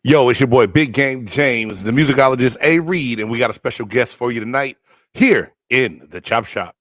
Yo, it's your boy Big Game James, the musicologist A. Reed, and we got a special guest for you tonight here in the Chop Shop.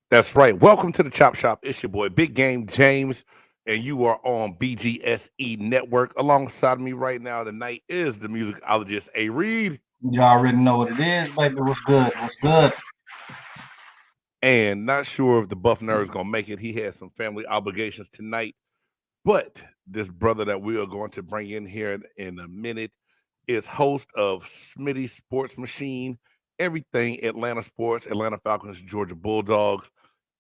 That's right. Welcome to the Chop Shop. It's your boy Big Game James, and you are on BGSE Network. Alongside me right now tonight is the musicologist A. Reed. You already know what it is, baby. What's good? What's good? And not sure if the Buff Nerd is going to make it. He has some family obligations tonight. But this brother that we are going to bring in here in a minute is host of Smitty Sports Machine, everything Atlanta sports, Atlanta Falcons, Georgia Bulldogs.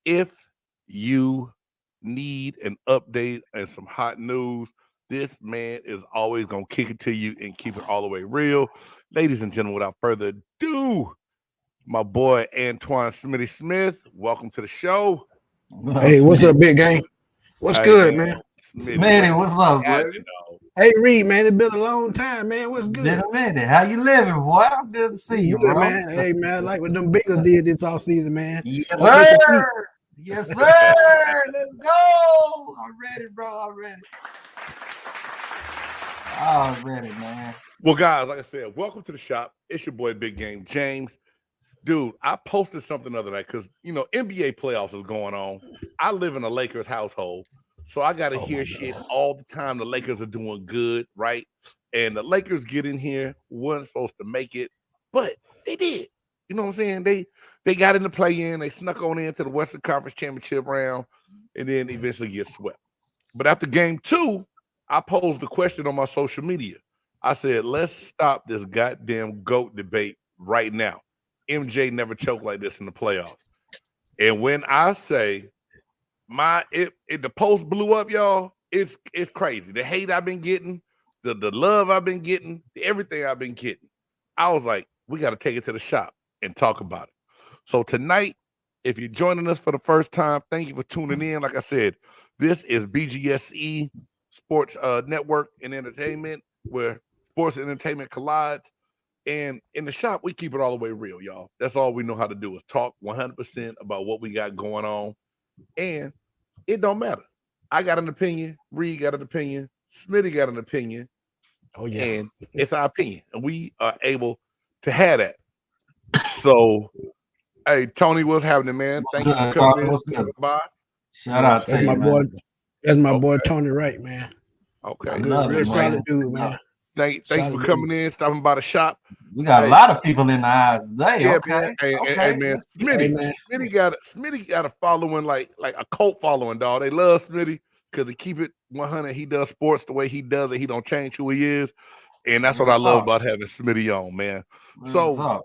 If you need an update and some hot news, this man is always going to kick it to you and keep it all the way real. Ladies and gentlemen, without further ado, my boy Antoine Smitty Smith, welcome to the show. Hey, what's up, Big Gang? What's good, man? Smitty, what's up, bro? Hey, Reed, man, it's been a long time, man. What's good? Been a minute. How you living, boy? I'm good to see you, good, bro. Man. Hey, man, like what them Bengals did this offseason, man. Yes, sir. Yes, sir. Let's go. I'm ready, bro. I'm ready. I'm ready, man. Well, guys, like I said, welcome to the shop. It's your boy Big Game James. Dude, I posted something the other night because, NBA playoffs is going on. I live in a Lakers household, so I got to hear shit all the time. The Lakers are doing good, right? And the Lakers get in here, weren't supposed to make it, but they did. You know what I'm saying? They got in the play-in. They snuck on into the Western Conference Championship round and then eventually get swept. But after game 2, I posed the question on my social media. I said, let's stop this goddamn GOAT debate right now. MJ never choked like this in the playoffs. And when I say the post blew up, y'all, it's crazy. The hate I've been getting, the love I've been getting, everything I've been getting. I was like, we got to take it to the shop and talk about it. So tonight, if you're joining us for the first time, thank you for tuning in. Like I said, this is BGSE Sports Network and Entertainment, where sports and entertainment collides. And in the shop, we keep it all the way real, y'all. That's all we know how to do is talk 100% about what we got going on. And it don't matter. I got an opinion. Reed got an opinion. Smitty got an opinion. Oh, yeah. And it's our opinion. And we are able to have that. So, hey, Tony, what's happening, man? Thank you for coming in. Shout out to you, boy. That's my boy, Tony Wright, man. Okay. Real solid dude, man. Thank you for coming in, stopping by the shop. We got a lot of people in the house today. Yeah, okay. Man. Man. Smitty got a following like a cult following, dog. They love Smitty because he keep it 100. He does sports the way he does it. He don't change who he is, and that's what I love about having Smitty on, man. So,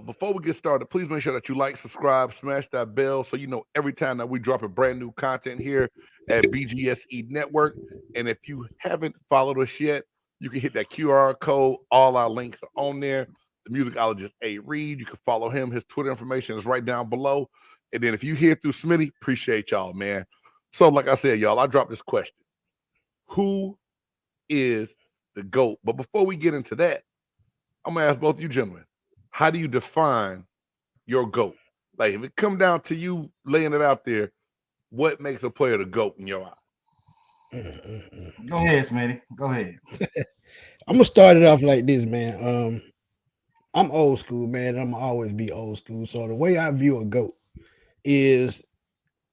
before we get started, please make sure that you like, subscribe, smash that bell so you know every time that we drop a brand new content here at BGSE Network. And if you haven't followed us yet, you can hit that QR code. All our links are on there. The musicologist A. Reed, you can follow him. His Twitter information is right down below. And then if you hear through Smitty, appreciate y'all, man. So like I said, y'all, I dropped this question. Who is the GOAT? But before we get into that, I'm going to ask both of you gentlemen, how do you define your GOAT? Like, if it come down to you laying it out there, what makes a player the GOAT in your eye? Go ahead, Smitty. Go ahead. I'm gonna start it off like this, man. I'm old school, man. I'm gonna always be old school. So the way I view a GOAT is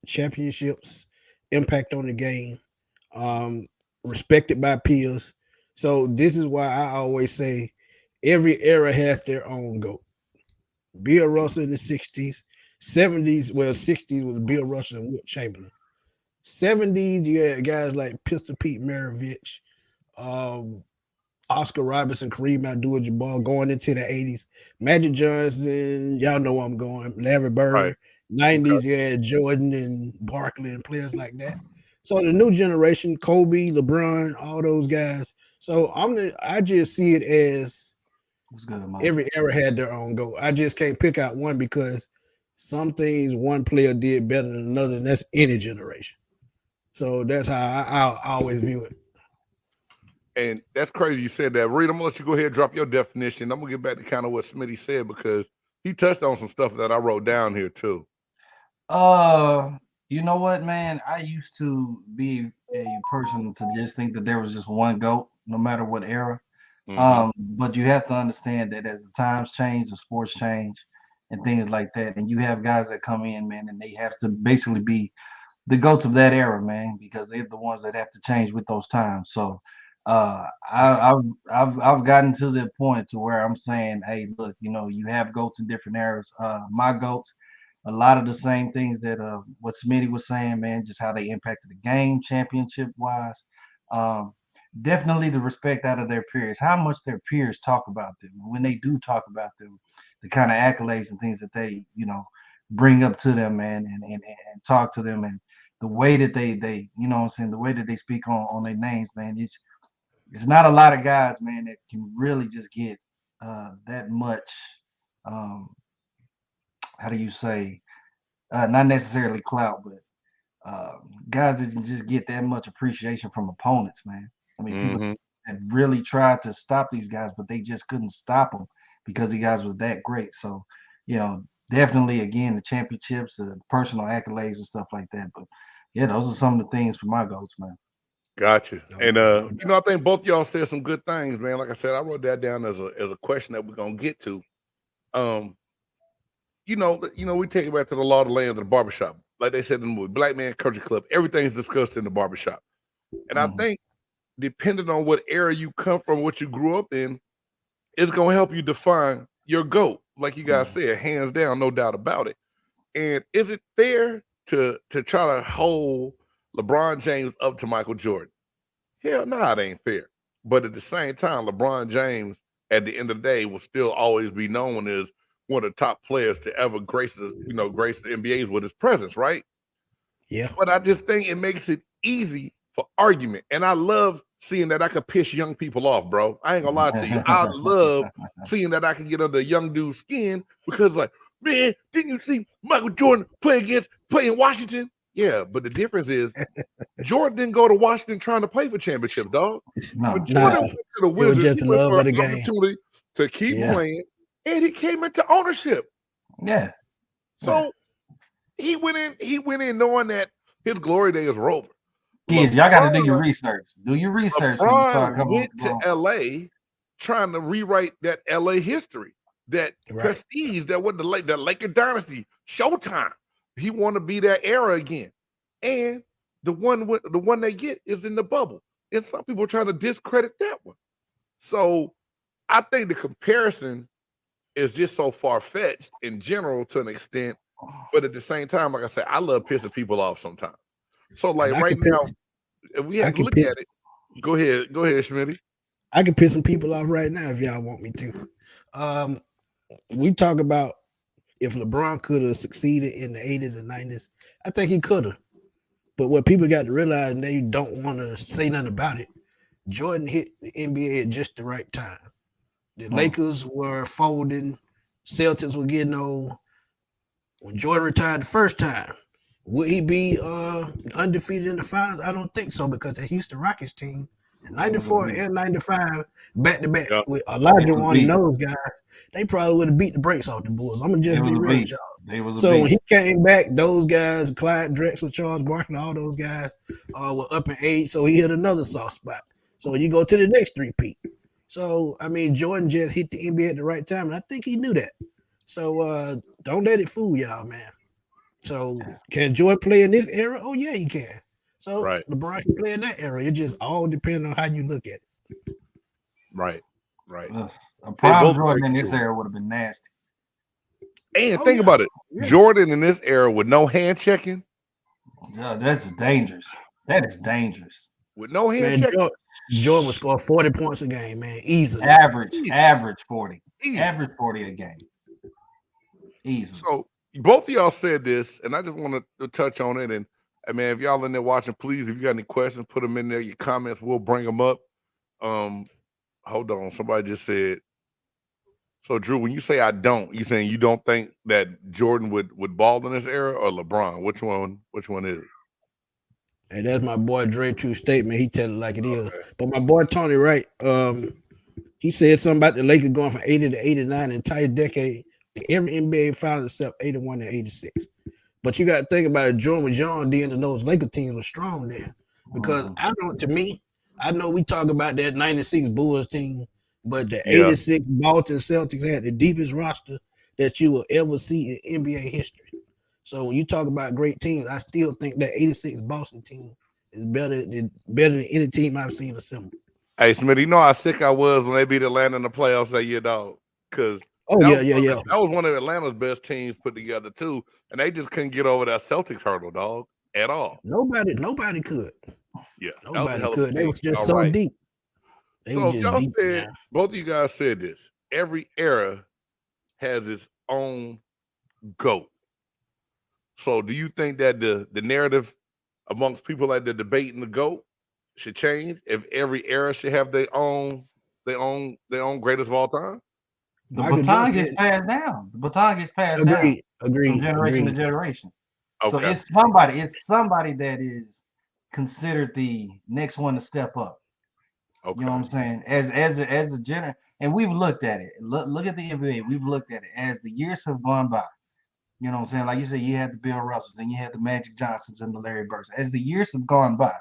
championships, impact on the game, respected by peers. So this is why I always say every era has their own GOAT. Bill Russell in the 60s, 70s, well, 60s was Bill Russell and Wilt Chamberlain. 70s, you had guys like Pistol Pete Maravich, Oscar Robertson, Kareem Abdul-Jabbar going into the 80s. Magic Johnson, y'all know where I'm going. Larry Right. Bird. 90s, yeah, Jordan and Barkley and players like that. So the new generation, Kobe, LeBron, all those guys. So I just see it as What's good, man? every era had their own goal. I just can't pick out one because some things one player did better than another, and that's any generation. So that's how I always view it. And that's crazy you said that. Reed, I'm gonna let you go ahead and drop your definition. I'm gonna get back to kind of what Smitty said because he touched on some stuff that I wrote down here too. You know what, man? I used to be a person to just think that there was just one GOAT, no matter what era. But you have to understand that as the times change, the sports change, and things like that, and you have guys that come in, man, and they have to basically be the GOATs of that era, man, because they're the ones that have to change with those times. So I've gotten to the point to where I'm saying, hey, look, you have GOATs in different eras. My GOATs, a lot of the same things that what Smitty was saying, man, just how they impacted the game championship wise. Um, Definitely the respect out of their peers, how much their peers talk about them. When they do talk about them, the kind of accolades and things that they, bring up to them, man, and talk to them, and the way that they what I'm saying, the way that they speak on their names, man, it's not a lot of guys, man, that can really just get that much how do you say, not necessarily clout, but guys that can just get that much appreciation from opponents, man. I mean, people that really tried to stop these guys, but they just couldn't stop them because these guys was that great. So, definitely, again, the championships, the personal accolades and stuff like that. But yeah, those are some of the things for my GOATs, man. Gotcha. And I think both y'all said some good things, man. Like I said, I wrote that down as a question that we're gonna get to. We take it back to the law of the land of the barbershop. Like they said in the movie, Black Man Country Club, everything's discussed in the barbershop. And I think depending on what era you come from, what you grew up in, it's gonna help you define your GOAT. Like you guys said, hands down, no doubt about it. And is it fair to try to hold LeBron James up to Michael Jordan? Hell no, it ain't fair. But at the same time, LeBron James, at the end of the day, will still always be known as one of the top players to ever grace the NBAs with his presence, right? Yeah. But I just think it makes it easy for argument. And I love seeing that I could piss young people off, bro. I ain't gonna lie to you. I love seeing that I can get under a young dude's skin because, like, man, didn't you see Michael Jordan play in Washington? Yeah, but the difference is Jordan didn't go to Washington trying to play for championships, dog. When Jordan went to the Wizards, he went for an opportunity to keep playing, and he came into ownership. Yeah. So he went in knowing that his glory days are over. Kids, y'all got to do your research. Do your research. LeBron went to LA trying to rewrite that LA history, that prestige, that what the Laker dynasty, Showtime. He want to be that era again, and the one they get is in the bubble. And some people are trying to discredit that one. So I think the comparison is just so far-fetched in general to an extent, but at the same time, like I said, I love pissing people off sometimes. So like right now, if we have to look at it, go ahead, Schmitty. I can piss some people off right now if y'all want me to. We talk about if LeBron could have succeeded in the 80s and 90s, I think he could have. But what people got to realize, and they don't want to say nothing about it, Jordan hit the NBA at just the right time. The Lakers were folding, Celtics were getting old. When Jordan retired the first time, would he be undefeated in the finals? I don't think so, because the Houston Rockets team, 94 and 95, back-to-back with Elijah one of those guys, they probably would have beat the brakes off the Bulls. I'm going to just be real with y'all. So when he came back, those guys, Clyde Drexler, Charles Barkley, all those guys were up in age, so he hit another soft spot. So you go to the next three-peat. So, I mean, Jordan just hit the NBA at the right time, and I think he knew that. So don't let it fool y'all, man. So can Jordan play in this era? Oh, yeah, he can. So LeBron can play in that era. It just all depends on how you look at it. Right. A prime Jordan in this era would have been nasty. And think about it. Yeah. Jordan in this era with no hand checking. That's dangerous. That is dangerous. With no hand checking. Jordan would score 40 points a game, man, easily. Average 40. Easy. Average 40 a game. Easily. So both of y'all said this, and I just want to touch on it. And man, if y'all in there watching, please, if you got any questions, put them in there. Your comments, we'll bring them up. Hold on, somebody just said. So Drew, when you say I don't, you saying you don't think that Jordan would ball in this era or LeBron? Which one is it? And that's my boy Dre true statement. He tell it like it is. But my boy Tony Wright, he said something about the Lakers going from 80 to 89 entire decade. Every NBA final except 81 and 86. But you got to think about it. Jordan was young then, and those Lakers teams were strong then. Because I know we talk about that 96 Bulls team, but the 86 Boston Celtics had the deepest roster that you will ever see in NBA history. So when you talk about great teams, I still think that 86 Boston team is better than any team I've seen assembled. Hey, Smith, you know how sick I was when they beat Atlanta in the playoffs that year, dog? Because that was one of Atlanta's best teams put together, too. And they just couldn't get over that Celtics hurdle, dog, at all. Nobody could. Yeah. Nobody could. They was just so deep. So y'all said, both of you guys said this. Every era has its own GOAT. So do you think that the narrative amongst people like the debate in the GOAT should change? If every era should have their own greatest of all time? The baton gets passed down. Agreed. From generation to generation. Okay. So it's somebody that is considered the next one to step up. Okay. You know what I'm saying? As a general, and we've looked at it. Look at the NBA. We've looked at it as the years have gone by. You know what I'm saying? Like you said, you had the Bill Russells, then you had the Magic Johnsons and the Larry Birds. As the years have gone by,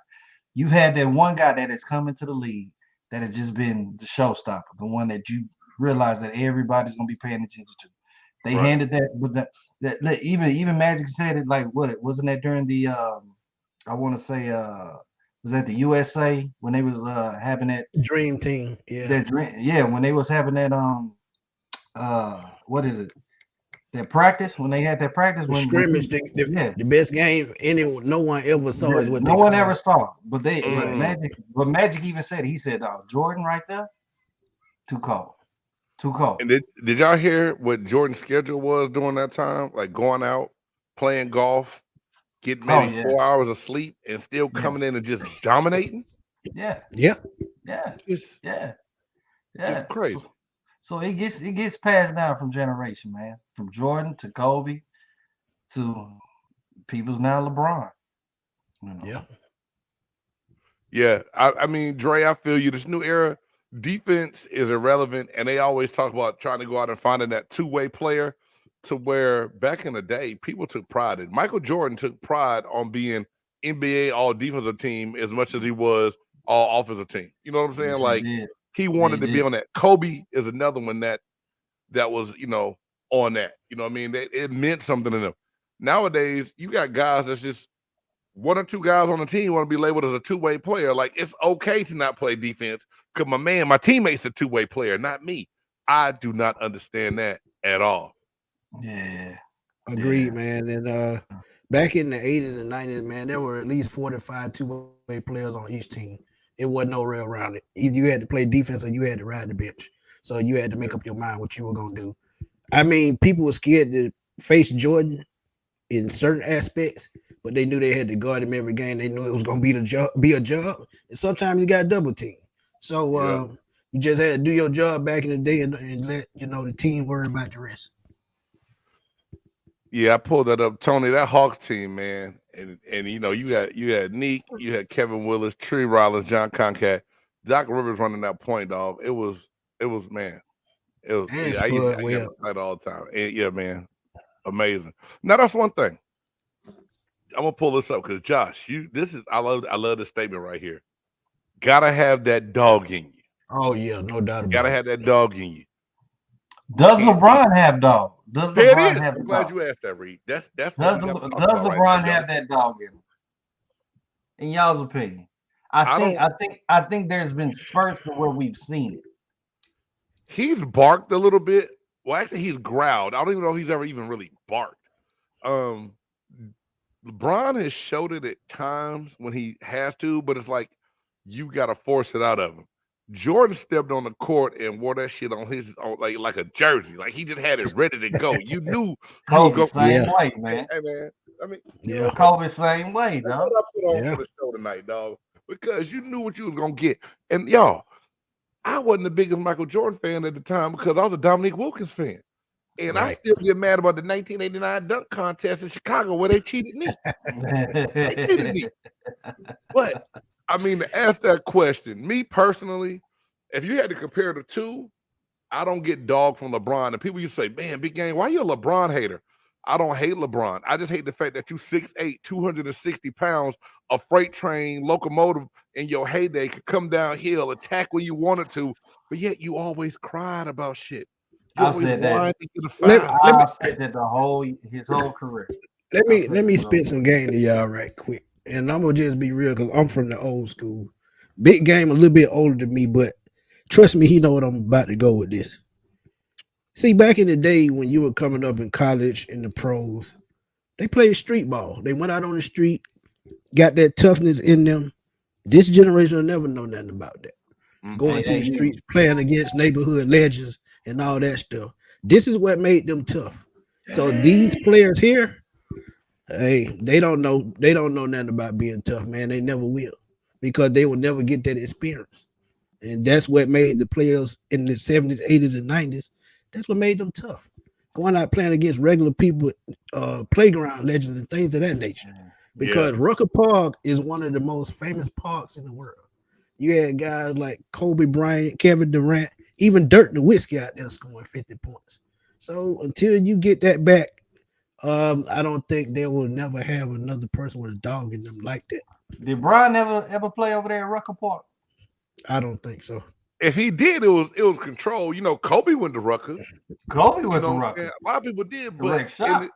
you've had that one guy that has come into the league that has just been the showstopper, the one that you realize that everybody's gonna be paying attention to. They handed that, but even Magic said it like wasn't that during the I want to say was that the USA when they was having that dream team, when they was having that what is it? That practice when they had that practice when scrimmage, the best game no one ever saw is what no one ever saw. But Magic even said he said Jordan right there, too cold. And did y'all hear what Jordan's schedule was during that time? Like going out, playing golf, getting maybe 4 hours of sleep, and still coming in and just dominating. Yeah. Just crazy. So it gets passed down from generation, man. From Jordan to Kobe to people's now LeBron. You know? Yeah. I mean, Dre, I feel you. This new era, defense is irrelevant, and they always talk about trying to go out and finding that two-way player to where back in the day, people took pride in. Michael Jordan took pride on being NBA all-defensive team as much as he was all-offensive team. You know what I'm saying? Yes, he wanted to be on that. Kobe is another one that was, on that. You know what I mean? It meant something to them. Nowadays, you got guys that's just one or two guys on the team want to be labeled as a two-way player. Like, it's okay to not play defense because my teammate's a two-way player, not me. I do not understand that at all. Yeah. Agreed, man. And back in the 80s and 90s, man, there were at least 45 two-way players on each team. It wasn't no real around it. Either you had to play defense or you had to ride the bench. So you had to make up your mind what you were going to do. I mean, people were scared to face Jordan in certain aspects, but they knew they had to guard him every game. They knew it was going to be a job. And sometimes you got double team. So you just had to do your job back in the day and let the team worry about the rest. Yeah, I pulled that up, Tony. That Hawks team, man, and you had Neek, you had Kevin Willis, Tree Rollins, John Concat, Doc Rivers running that point, dog. It was man. It was. I used to get excited all the time. And, yeah, man, amazing. Now that's one thing. I'm gonna pull this up because Josh, I love this statement right here. Gotta have that dog in you. Oh yeah, no doubt about it. Gotta have that dog in you. Does LeBron have dog? I'm glad you asked that, Reed. Does LeBron have that dog in him? In y'all's opinion, I think there's been spurts to where we've seen it. He's barked a little bit. Well, actually, he's growled. I don't even know if he's ever even really barked. LeBron has showed it at times when he has to, but it's like you got to force it out of him. Jordan stepped on the court and wore that shit on his like a jersey, like he just had it ready to go. You knew you was Kobe, going. same Yeah. way, man. Hey man, I mean, you know Yeah. what I'm saying? Kobe, same way, That's dog. what I put on Yeah. for the show tonight, dog, because you knew what you was gonna get. And y'all, I wasn't the biggest Michael Jordan fan at the time because I was a Dominique Wilkins fan. And I Right. still get mad about the 1989 dunk contest in Chicago where they cheated me. They cheated me. But I mean, to ask that question, me personally, if you had to compare the two, I don't get dog from LeBron. And people used to say, man, big game, why you a LeBron hater? I don't hate LeBron. I just hate the fact that you 6'8", 260 pounds, a freight train locomotive in your heyday could come downhill, attack when you wanted to, but yet you always cried about shit. You I've always said that. wanted to get a Let, foul. let me I've said that his whole career. let I've me said let me it, bro. spit some game to y'all right quick. And I'm gonna just be real because I'm from the old school. Big game a little bit older than me, but trust me, he know what I'm about to go with this. See, back in the day when you were coming up in college and the pros, they played street ball. They went out on the street, got that toughness in them. This generation will never know nothing about that. Going to Hey, the you. streets, playing against neighborhood legends and all that stuff. This is what made them tough. So these players here, hey, they don't know nothing about being tough, man. They never will. Because they will never get that experience. And that's what made the players in the 70s, 80s, and 90s. That's what made them tough. Going out playing against regular people, playground legends and things of that nature. Yeah. Because Rucker Park is one of the most famous parks in the world. You had guys like Kobe Bryant, Kevin Durant, even Dirk Nowitzki out there scoring 50 points. So until you get that back, I don't think they will never have another person with a dog in them like that. Did Brian ever play over there at Rucker Park? I don't think so. If he did, it was control. You know, Kobe went to Rucker. Kobe You went to know what I'm saying? Rucker. A lot of people did, The but Rick Shop.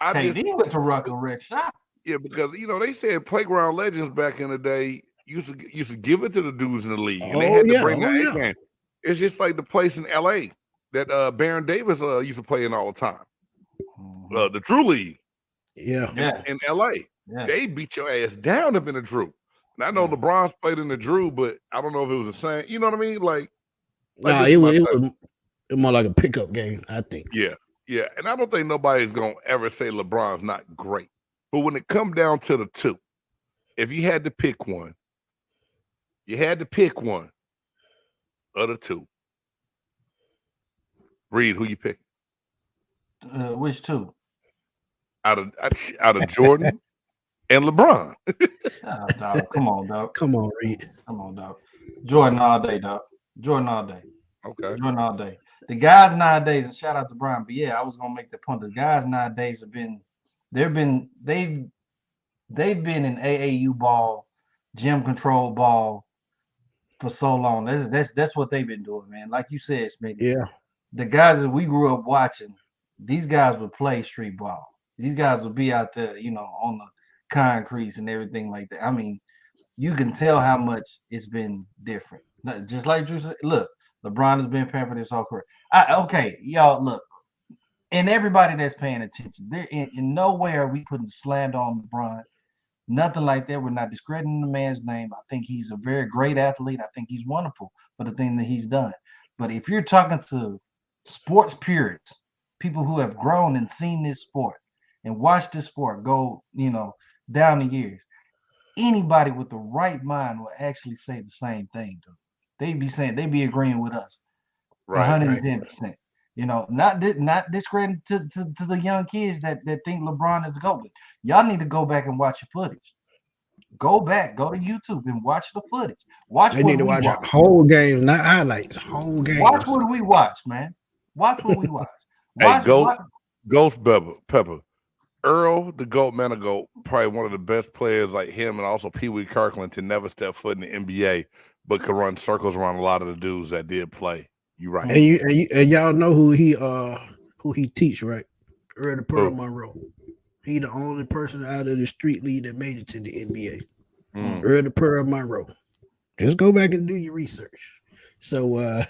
I just KD went to Rucker. Rick Shop. yeah, because they said playground legends back in the day used to give it to the dudes in the league, and they Oh had to yeah, bring oh their A yeah, game. It's just like the place in L.A. that Baron Davis used to play in all the time. The Drew League yeah. Yeah. in L.A. Yeah. They beat your ass down up in the Drew. And I know Yeah. LeBron's played in the Drew, but I don't know if it was the same. You know what I mean? Like Nah, this it is my was, it thing. was more like a pickup game, I think. Yeah, yeah. And I don't think nobody's gonna ever say LeBron's not great. But when it come down to the two, if you had to pick one, of the two. Reed, who you pick? Which two? Out of Jordan and LeBron. Oh, dog. Come on, dog. Come on, Reed. Come on, dog. Jordan all day, dog. Jordan all day. Okay. Jordan all day. The guys nowadays, and shout out to Brian, but yeah, I was gonna make the point. The guys nowadays they've been in AAU ball, gym control ball for so long. That's what they've been doing, man. Like you said, Smitty. Yeah. The guys that we grew up watching, these guys would play street ball. These guys would be out there, on the concretes and everything like that. I mean, you can tell how much it's been different. Just like Drew said, look, LeBron has been pampered his whole career. Okay, y'all, look, and everybody that's paying attention, there in no way are we putting slander on LeBron. Nothing like that. We're not discrediting the man's name. I think he's a very great athlete. I think he's wonderful for the thing that he's done. But if you're talking to sports purists, people who have grown and seen this sport and watched this sport go, down the years, anybody with the right mind will actually say the same thing, dude. They'd be agreeing with us Right. 110%. Not discrediting to the young kids that think LeBron is the GOAT. Y'all need to go back and watch your footage. Go to YouTube and watch the footage. Watch They what need to we watch watch. whole games, not highlights. Whole games. Watch what we watch, man. Watch what we watch. Hey, Watch. Ghost Pepper. Earl, the GOAT, Manigault, probably one of the best players like him and also Pee Wee Kirkland to never step foot in the NBA, but could run circles around a lot of the dudes that did play. You right. And y'all know who he teach, right? Earl the Pearl Monroe. He the only person out of the street league that made it to the NBA. Earl the Pearl Monroe. Just go back and do your research. So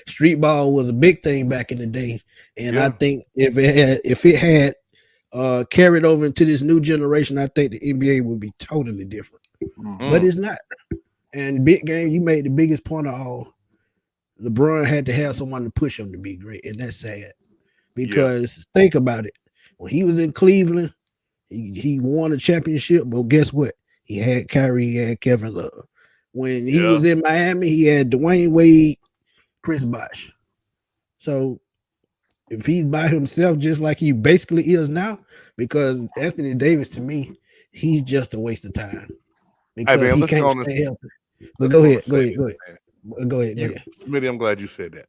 street ball was a big thing back in the day. And I think if it had carried over into this new generation, I think the NBA would be totally different. But it's not. And big game, you made the biggest point of all. LeBron had to have someone to push him to be great, and that's sad. Because think about it. When he was in Cleveland, he won a championship, but guess what? He had Kyrie, he had Kevin Love. When he was in Miami, he had Dwayne Wade, Chris Bosh. So if he's by himself, just like he basically is now, because Anthony Davis, to me, he's just a waste of time because he can't stay healthy. But go ahead. Smitty, I'm glad you said that.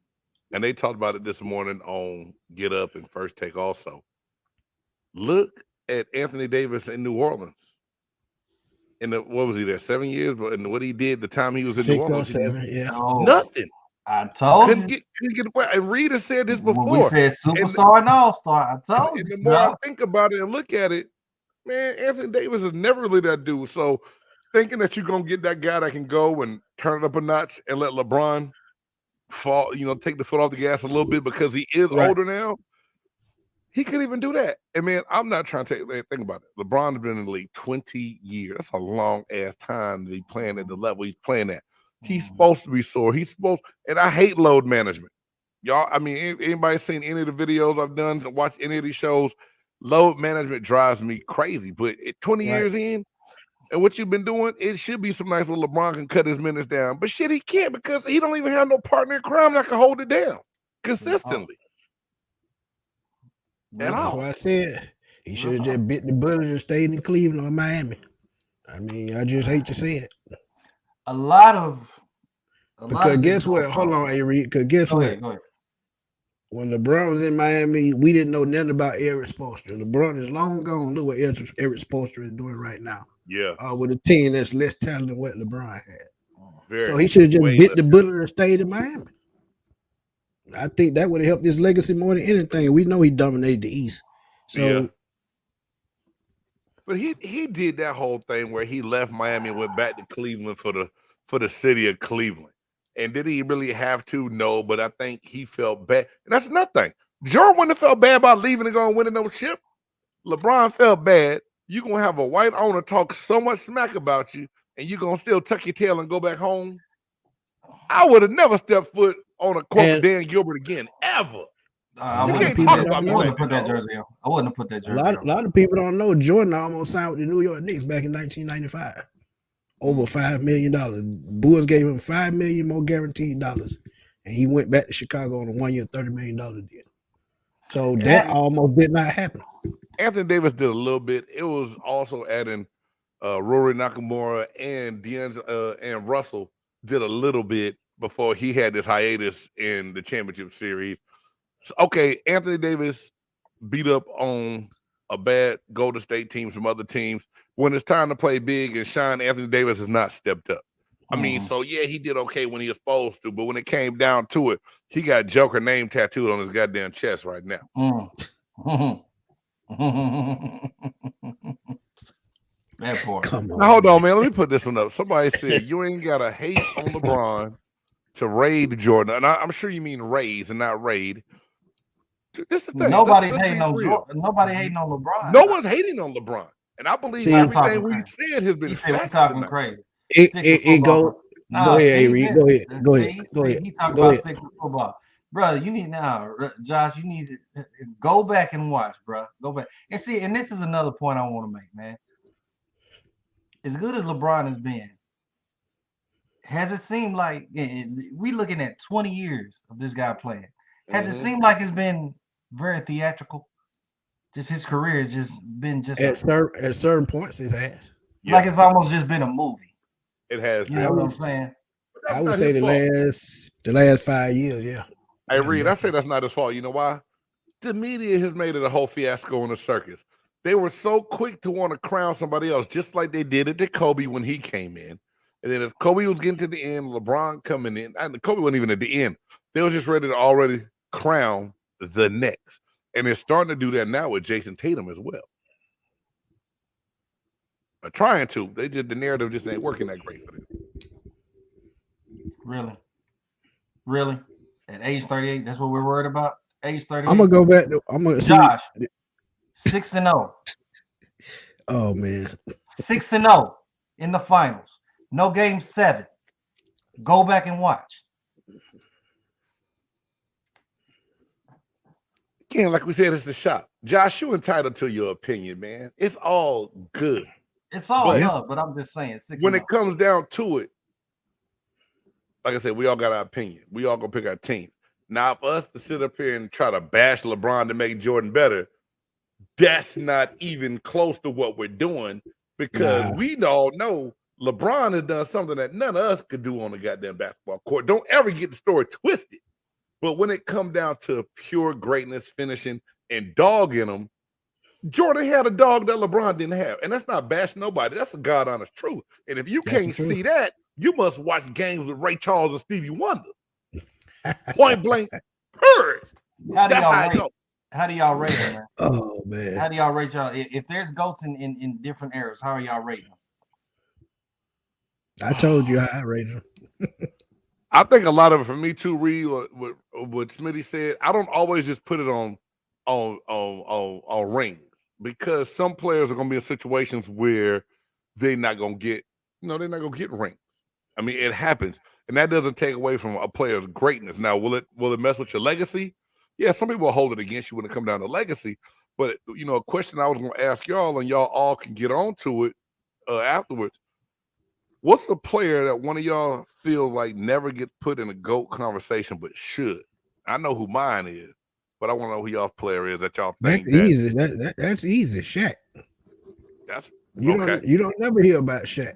And they talked about it this morning on Get Up and First Take also. Look at Anthony Davis in New Orleans. What was he there? 7 years? But in what he did the time he was in New Orleans, 7, yeah. Nothing. I told couldn't get away. And Reed has said this before. We said superstar and all-star. I told you. And the more I think about it and look at it, man, Anthony Davis is never really that dude. So thinking that you're gonna get that guy that can go and turn it up a notch and let LeBron fall, take the foot off the gas a little bit because he is older now. He couldn't even do that. And man, I'm not trying to think about it. LeBron has been in the league 20 years. That's a long ass time to be playing at the level he's playing at. He's supposed to be sore. And I hate load management. Y'all, I mean, anybody seen any of the videos I've done to watch any of these shows? Load management drives me crazy. But 20 years in, and what you've been doing, it should be some nice where LeBron can cut his minutes down. But shit, he can't because he don't even have no partner in crime that can hold it down consistently. That's why I said he should have just bit the bullet and stayed in Cleveland or Miami. I mean, I just hate to say it. Because guess what? Hold on, A-Reed. Because guess what? Go ahead. When LeBron was in Miami, we didn't know nothing about Eric Spoelstra. LeBron is long gone. Look what Eric Spoelstra is doing right now. Yeah. With a team that's less talented than what LeBron had. So he should have just bit the bullet and stayed in Miami. I think that would have helped his legacy more than anything. We know he dominated the East. So, but he did that whole thing where he left Miami and went back to Cleveland for the city of Cleveland. And did he really have to? No, but I think he felt bad. And that's another thing. Jordan wouldn't have felt bad about leaving and going winning no chip. LeBron felt bad. You're going to have a white owner talk so much smack about you, and you're going to still tuck your tail and go back home. I would have never stepped foot on a court with Dan Gilbert again, ever. I wouldn't have put that jersey on. I wouldn't have put that jersey on. A lot of people don't know Jordan almost signed with the New York Knicks back in 1995. Over $5 million. Bulls gave him $5 million more guaranteed dollars, and he went back to Chicago on a 1 year, $30 million deal. So that almost did not happen. Anthony Davis did a little bit. It was also adding Rory Nakamura and and Russell did a little bit before he had this hiatus in the championship series. So, okay, Anthony Davis beat up on a bad Golden State team, some other teams. When it's time to play big and shine, Anthony Davis has not stepped up. I mean, so yeah, he did okay when he was supposed to, but when it came down to it, he got Joker name tattooed on his goddamn chest right now. That poor. Now, hold on, man. Let me put this one up. Somebody said you ain't got to hate on LeBron to raid Jordan. And I'm sure you mean raise and not raid. This is the thing. Nobody's hating on Jordan. Nobody hating on LeBron. No one's hating on LeBron. And I believe everything we said has been we're talking crazy. It go ahead, Avery. Go ahead. He talking about stick with football. Brother, you need now, Josh, you need to go back and watch, bro. Go back. And see, and this is another point I want to make, man. As good as LeBron has been, has it seemed like we looking at 20 years of this guy playing? Has it seemed like it's been very theatrical? Just his career has just been at certain points it has. Like it's almost just been a movie. It has. You know what I'm saying? I would say the last 5 years, yeah. Hey, Reed, I say that's not his fault. You know why? The media has made it a whole fiasco in the circus. They were so quick to want to crown somebody else, just like they did it to Kobe when he came in. And then as Kobe was getting to the end, LeBron coming in, and Kobe wasn't even at the end. They was just ready to already crown the next. And they're starting to do that now with Jason Tatum as well. They're trying to. The narrative just ain't working that great for them. Really? At age 38, that's what we're worried about? Age 38? I'm going to go back. Josh, 6-0. Oh, man. 6-0 in the finals. No game 7. Go back and watch. Again, like we said, it's the shop. Josh, you entitled to your opinion, man. It's all good. It's all But love, but I'm just saying. 6 when it comes down to it, like I said, we all got our opinion. We all gonna pick our team. Now, for us to sit up here and try to bash LeBron to make Jordan better, that's not even close to what we're doing because we all know LeBron has done something that none of us could do on the goddamn basketball court. Don't ever get the story twisted. But when it comes down to pure greatness, finishing, and dog in them, Jordan had a dog that LeBron didn't have. And that's not bashing nobody. That's a God honest truth. And if you can't see that, you must watch games with Ray Charles and Stevie Wonder. Point blank, period. How do y'all rate them, man? Oh man. How do y'all rate y'all? If there's GOATs in different eras, how are y'all rating them? I told you how I rate them. I think a lot of it for me too, Reed, what Smitty said, I don't always just put it on rings because some players are gonna be in situations where they're not gonna get, they're not gonna get rings. I mean, it happens. And that doesn't take away from a player's greatness. Now, will it mess with your legacy? Yeah, some people will hold it against you when it comes down to legacy. But a question I was gonna ask y'all, and y'all all can get on to it afterwards. What's the player that one of y'all feels like never gets put in a GOAT conversation but should? I know who mine is, but I want to know who y'all's player is that y'all think that's easy. That's easy. Shaq. That's okay. You don't never hear about Shaq.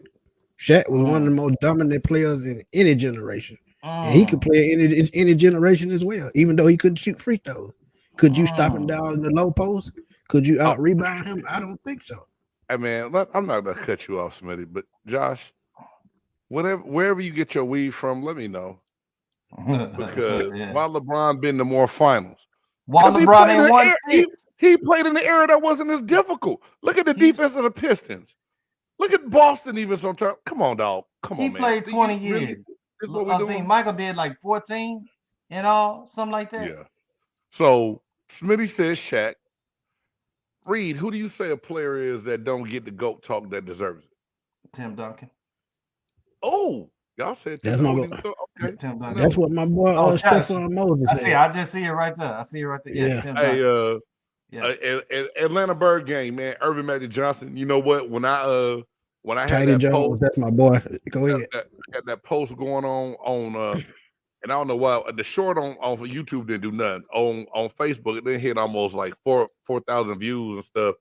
Shaq was one of the most dominant players in any generation. And he could play in any generation as well, even though he couldn't shoot free throws. Could you stop him down in the low post? Could you out rebound him? I don't think so. Hey man, I'm not gonna cut you off, Smitty, but Josh, wherever you get your weed from, let me know. Because while LeBron been to more finals, while LeBron ain't won he played in the era that wasn't as difficult. Look at the defense of the Pistons. Look at Boston even sometimes. Come on, dog. Come on, man. He played 20 years. Really, I think Michael did like 14 and all, something like that. Yeah. So Smitty says Shaq. Reed, who do you say a player is that don't get the GOAT talk that deserves it? Tim Duncan. Oh, y'all said that's my okay. Tim Duncan. That's what my boy Stephon Moses said. I just see it right there. I see it right there. Yeah. Tim Duncan. Atlanta Bird game, man. Irvin Magic Johnson. You know what? When I had that Jones, post, that's my boy. Go ahead. I got that post going on and I don't know why the short on YouTube didn't do nothing. On Facebook, it didn't hit almost like 4,000 views and stuff.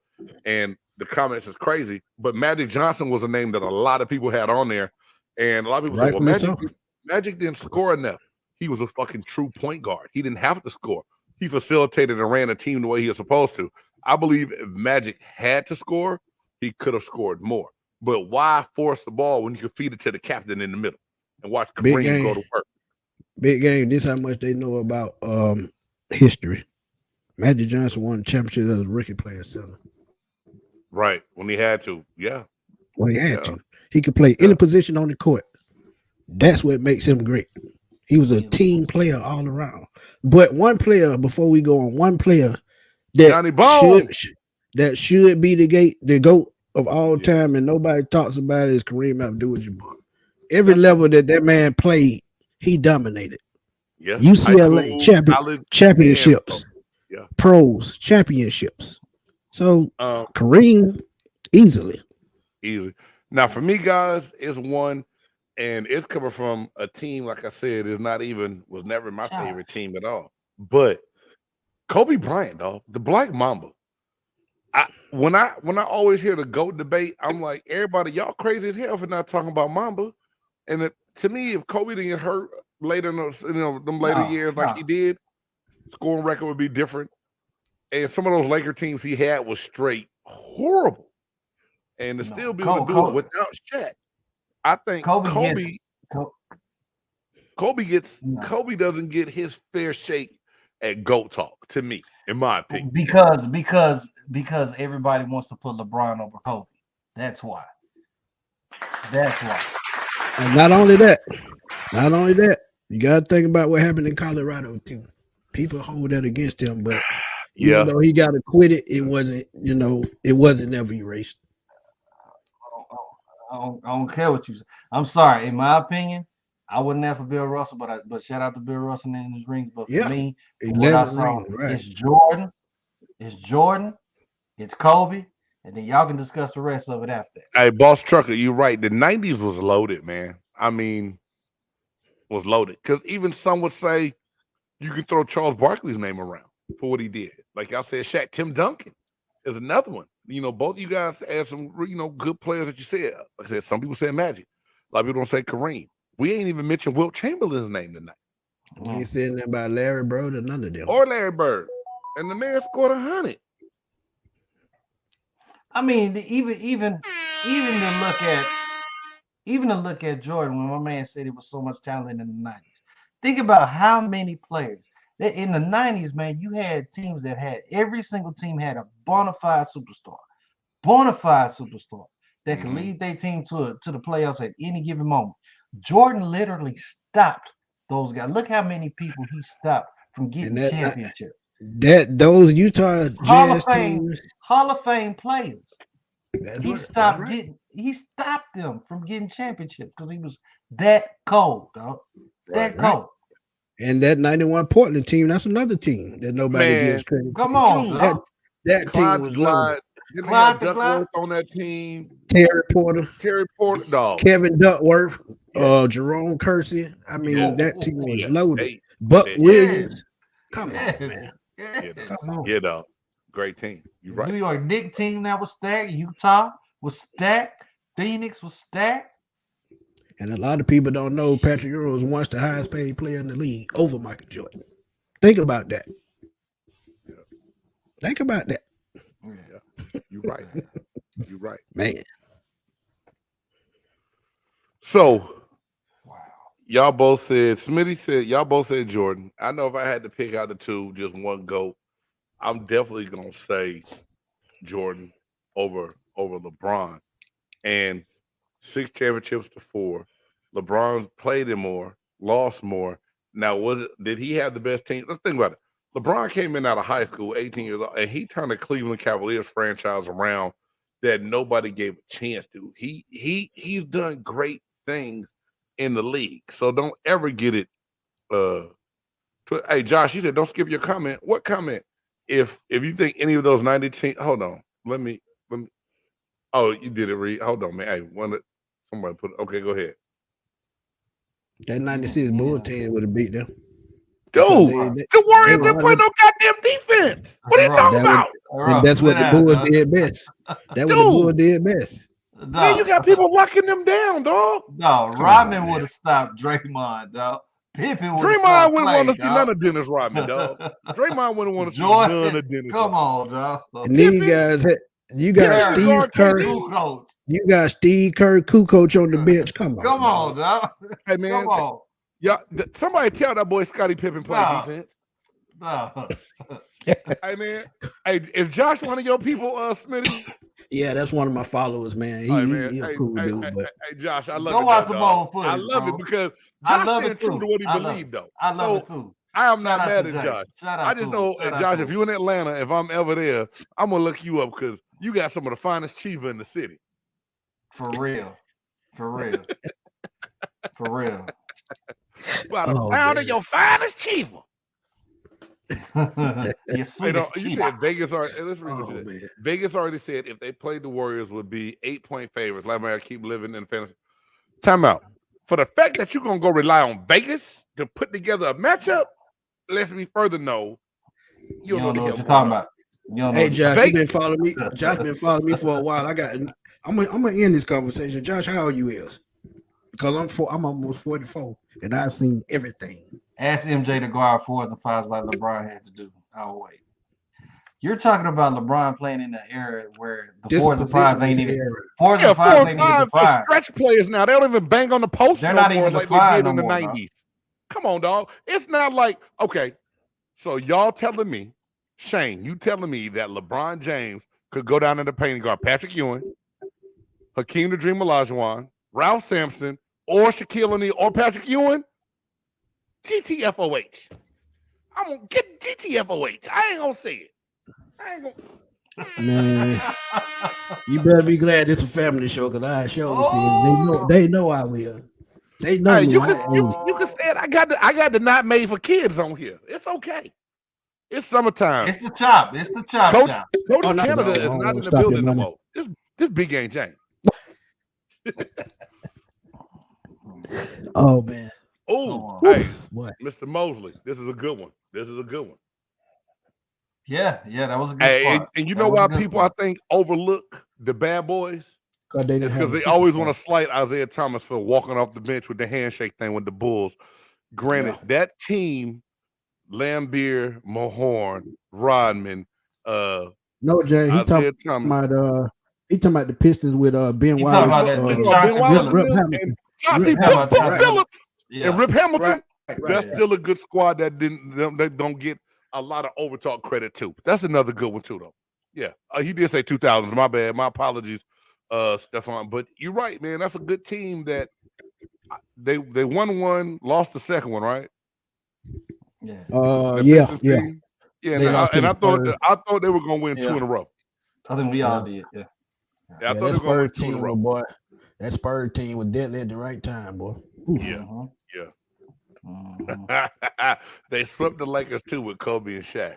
And the comments is crazy. But Magic Johnson was a name that a lot of people had on there. And a lot of people said, well, Magic didn't score enough. He was a fucking true point guard. He didn't have to score. He facilitated and ran a team the way he was supposed to. I believe if Magic had to score, he could have scored more. But why force the ball when you can feed it to the captain in the middle and watch Kareem go to work? Big game. This is how much they know about history. Magic Johnson won the championship as a rookie player center. Right. When he had to. Yeah. When he had to. He could play any position on the court. That's what makes him great. He was a team player all around. But one player, before we go on, one player that should be the GOAT of all time, and nobody talks about it, is Kareem Abdul-Jabbar. Every level that man played, he dominated. Yes. UCLA championships, pros championships. So Kareem easily. Now for me, guys, it's one, and it's coming from a team, like I said, was never my favorite team at all. But Kobe Bryant, dog, the Black Mamba. When I always hear the GOAT debate, I'm like, everybody, y'all crazy as hell for not talking about Mamba. And to me, if Kobe didn't get hurt later in them later years like he did, scoring record would be different. And some of those Laker teams he had was straight horrible. And to still be able to do it without Shaq, I think Kobe doesn't get his fair shake at GOAT talk, to me, in my opinion. Because everybody wants to put LeBron over Kobe. That's why. And not only that, you got to think about what happened in Colorado too. People hold that against him, but even though he got acquitted, it wasn't never erased. I don't care what you say. I'm sorry. In my opinion, I wasn't there for Bill Russell, but shout out to Bill Russell and his rings. But for Yeah, me, from what I 11 saw, rings, right? it's Jordan, it's Kobe, and then y'all can discuss the rest of it after that. Hey, Boss Trucker, you're right. The 90s was loaded, man. I mean, was loaded. Because even some would say you can throw Charles Barkley's name around for what he did. Like y'all said, Shaq, Tim Duncan is another one. You know, both of you guys had some, good players that you said. Like I said, some people said Magic. A lot of people don't say Kareem. We ain't even mentioned Wilt Chamberlain's name tonight. You ain't saying that about Larry Bird or none of them. Or Larry Bird. And the man scored 100. I mean, even to look at Jordan, when my man said it was so much talent in the 90s. Think about how many players that in the 90s, man, you had teams that had every single team had a bona fide superstar that could lead their team to the playoffs at any given moment. Jordan literally stopped those guys. Look how many people he stopped from getting championships. Those Utah Jazz teams, Hall of Fame players. He stopped them from getting championships because he was that cold, dog. That cold. And that 91 Portland team, that's another team that nobody gives credit. Come on, dog. That team was loaded. Didn't have Duckworth on that team. Terry Porter, dog. Kevin Duckworth, Jerome Kersey. I mean, that team was loaded. Buck Williams. Come on, man. Come on. Get up. Great team. You're right. New York Knicks team that was stacked. Utah was stacked. Phoenix was stacked. And a lot of people don't know Patrick Ewing was once the highest paid player in the league over Michael Jordan. Think about that. Yeah. Think about that. Yeah. You're right. You're right. Man. So, y'all both said, Smitty said, y'all both said Jordan. I know if I had to pick out the two, just one GOAT, I'm definitely going to say Jordan over LeBron. And 6 championships to 4. LeBron played it more, lost more. Now, did he have the best team? Let's think about it. LeBron came in out of high school, 18 years old, and he turned the Cleveland Cavaliers franchise around that nobody gave a chance to. He's done great things in the league. So don't ever get it. Hey, Josh, you said don't skip your comment. What comment? If you think any of those 90 teams, hold on. Let me. Oh, you did it, Reed. Hold on, man. Hey, somebody put it. Okay, go ahead. That 96 Bulls team would have beat them. Dude, the Warriors didn't play no goddamn defense. What are you talking about? And that's what the Bulls did best. That's what the Bulls did best. Man, you got people locking them down, dog. No, Rodman would have stopped Draymond, dog. Draymond wouldn't want to see none of Dennis Rodman, dog. Draymond wouldn't want to see none of Dennis. Come on, dog. And then you got Steve Kerr. You got Steve Kerr, Kukoc on the bench. Come on, dog. Hey man, come on. Yeah, somebody tell that boy Scottie Pippen play defense. No. Hey man, is Josh one of your people, Smitty? Yeah, that's one of my followers, man. He's a cool dude. Hey, Josh, I love it. Go watch some more footage. I love it because Josh staying true to what he believed, though. I love it too. I am not mad at Josh. I just know, Josh, if you're in Atlanta, if I'm ever there, I'm gonna look you up because you got some of the finest chiva in the city. For real. Well, down to your finest chiva. You said Vegas already. Let's read it. Vegas already said if they played the Warriors would be 8-point favorites. Like I keep living in fantasy. Time out. For the fact that you're gonna go rely on Vegas to put together a matchup, lets me further know you don't know what you're talking about. Hey Josh, you been following me. Josh been following me for a while. I'm gonna end this conversation. Josh, how old you is? Because I'm almost 44 and I've seen everything. Ask MJ to go out 4s and 5s like LeBron had to do. I'll wait. You're talking about LeBron playing in the era where the 4s and 5s ain't even 4s and 5s ain't even defined. Stretch players now. They don't even bang on the post. They're not even like defined they did in the 90s. Come on, dog. It's not like, okay, so y'all telling me, Shane, you telling me that LeBron James could go down in the paint and guard Patrick Ewing, Hakeem the Dream Olajuwon, Ralph Sampson, or Shaquille O'Neal, or Patrick Ewing? GTFOH. I'm going to get GTFOH. I ain't going to say it. I ain't going to. Man, you better be glad it's a family show because I show see it. They know I will. They know Hey, me. you can say it. I got the not made for kids on here. It's okay. It's summertime. It's the chop. It's the chop Coach shop. Canada is not in the building no more. This big game James. Oh man. Oh, hey, what? Mr. Mosley, this is a good one. Yeah, that was a good part. And you know why people I think overlook the bad boys? It's because they always want to slight Isaiah Thomas for walking off the bench with the handshake thing with the Bulls. Granted, that team, Lambeer, Mahorn, Rodman, no, Jay, he Isaiah talking about the Pistons with Ben He Wallace, talking about that Ben Wallace Rip Hamilton, Phillips, and Rip Hamilton. Right, That's still a good squad that don't get a lot of overtalk credit too. That's another good one too, though. Yeah, he did say 2000s. My bad. My apologies, Stefan. But you're right, man. That's a good team that they won one, lost the second one, right? Yeah. And I thought they were gonna win 2 in a row. I think we all did. Yeah. I thought they were gonna win 2 in a row. Boy. That Spurs team was deadly at the right time, boy. Oof. Yeah. They swept the Lakers too with Kobe and Shaq.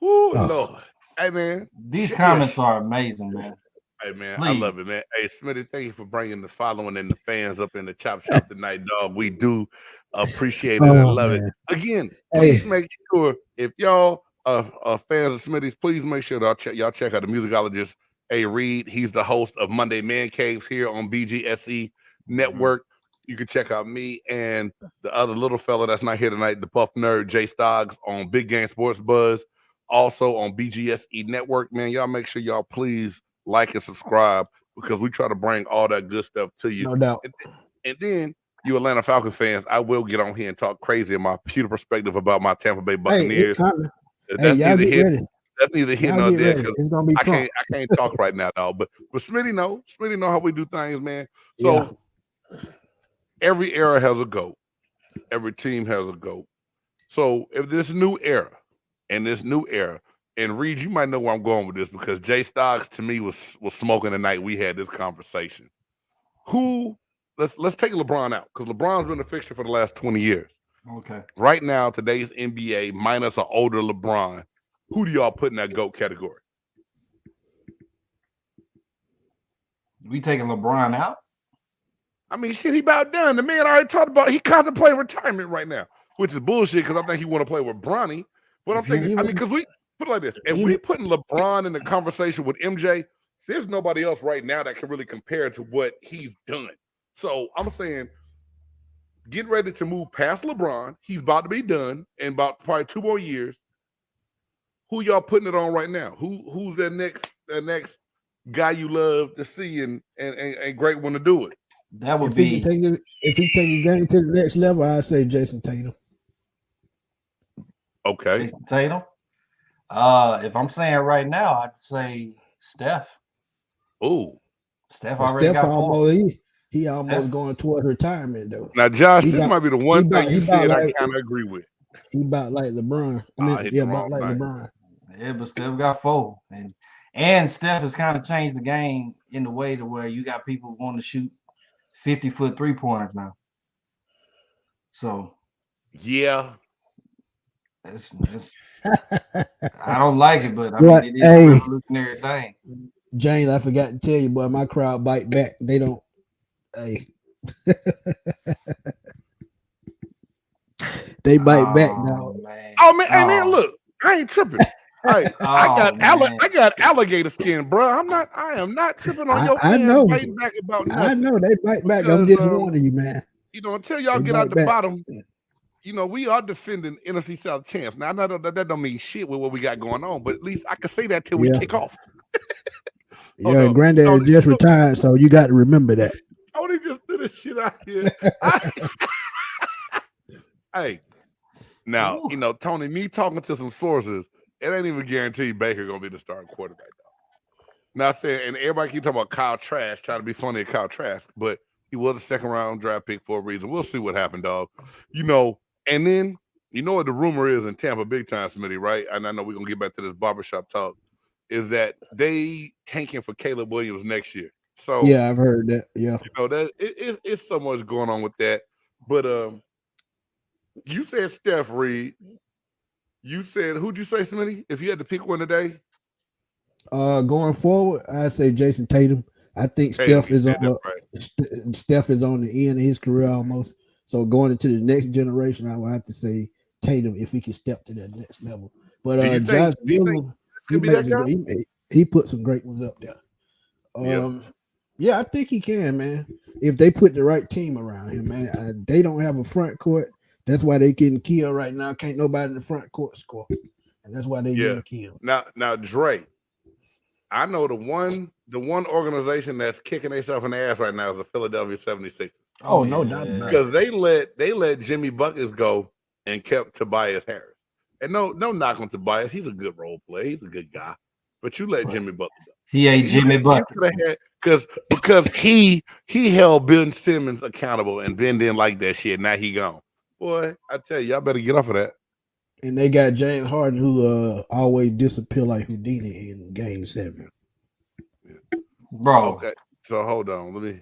Lord. Hey man. These comments are amazing, man. Hey man, please. I love it, man. Hey Smitty, thank you for bringing the following and the fans up in the chop shop tonight, dog. We do appreciate it and love it. Again, please make sure if y'all are fans of Smitty's, please make sure that y'all check out the musicologist A. Reed. He's the host of Monday Man Caves here on BGSE Network. You can check out me and the other little fella that's not here tonight, the Puff Nerd, Jay Stoggs on Big Game Sports Buzz, also on BGSE Network. Man, y'all make sure y'all please like and subscribe because we try to bring all that good stuff to you. No doubt. And then you Atlanta Falcon fans, I will get on here and talk crazy in my pure perspective about my Tampa Bay Buccaneers. That's neither here nor there. I can't talk right now, dog. But Smitty know how we do things, man. So every era has a GOAT. Every team has a GOAT. So if this new era, and Reed, you might know where I'm going with this because Jay Stoggs to me was smoking the night we had this conversation. Let's take LeBron out because LeBron's been a fixture for the last 20 years. Okay. Right now, today's NBA minus an older LeBron. Who do y'all put in that GOAT category? We taking LeBron out? I mean, shit, he about done. The man already talked about he contemplating retirement right now, which is bullshit because I think he want to play with Bronny. But I'm thinking, because we put it like this: if we putting LeBron in the conversation with MJ, there's nobody else right now that can really compare to what he's done. So I'm saying, get ready to move past LeBron. He's about to be done in about probably 2 more years. Who y'all putting it on right now? Who's that next guy you love to see and great one to do it? That would be if he take a game to the next level, I'd say Jason Tatum. Okay. Jason Tatum. If I'm saying right now, I'd say Steph. Oh. Steph already got almost he almost going towards retirement though. Now, Josh, this might be the one thing you said I kind of agree with. He about like LeBron. About like LeBron. Yeah, but Steph got 4. And Steph has kind of changed the game in the way to where you got people wanting to shoot 50-foot 3-pointers now. So yeah. It's I don't like it, but I mean it is a revolutionary thing. James, I forgot to tell you, boy, my crowd bite back. They don't they bite back now. Oh man, hey man, look, I ain't tripping. I got alligator skin, bro. I am not tripping on your fans biting back about nothing. I know they bite back. I'm just warning you, man. Until y'all get out the bottom, we are defending NFC South champs. Now, I know that don't mean shit with what we got going on, but at least I can say that till we kick off. Granddad just retired, so you got to remember that. Tony just threw this shit out here. Hey, now, Tony, me talking to some sources, it ain't even guaranteed Baker gonna be the starting quarterback, though. Not saying, and everybody keep talking about Kyle Trask, trying to be funny at Kyle Trask, but he was a second-round draft pick for a reason. We'll see what happened, dog. And then, what the rumor is in Tampa big time, Smitty, right? And I know we're going to get back to this barbershop talk, is that they tanking for Caleb Williams next year. So Yeah, I've heard that. Yeah. that it's so much going on with that. But you said Steph Reed. You said who'd you say, Smitty? If you had to pick one today, Going forward, I'd say Jason Tatum. I think Tatum. Steph You is said on that the right. Steph is on the end of his career almost. So going into the next generation, I would have to say Tatum if he can step to that next level. But Do you think? Josh Do you think Giddey, this he could be makes that a guy? great. He put some great ones up there. Yeah. Yeah, I think he can, man. If they put the right team around him, man. They don't have a front court. That's why they getting killed right now. Can't nobody in the front court score, and that's why they Yeah. getting killed. Now, Dre. I know the one organization that's kicking themselves in the ass right now is the Philadelphia 76ers. Oh, no doubt about it. Because they let Jimmy Buckets go and kept Tobias Harris. And no knock on Tobias. He's a good role player. He's a good guy. But you let Jimmy Buckets go. He ain't Jimmy Bucket. Because he held Ben Simmons accountable and Ben didn't like that shit. Now he gone. Boy, I tell you, y'all better get off of that. And they got James Harden, who always disappear like Houdini in Game 7. Bro. Okay, so hold on.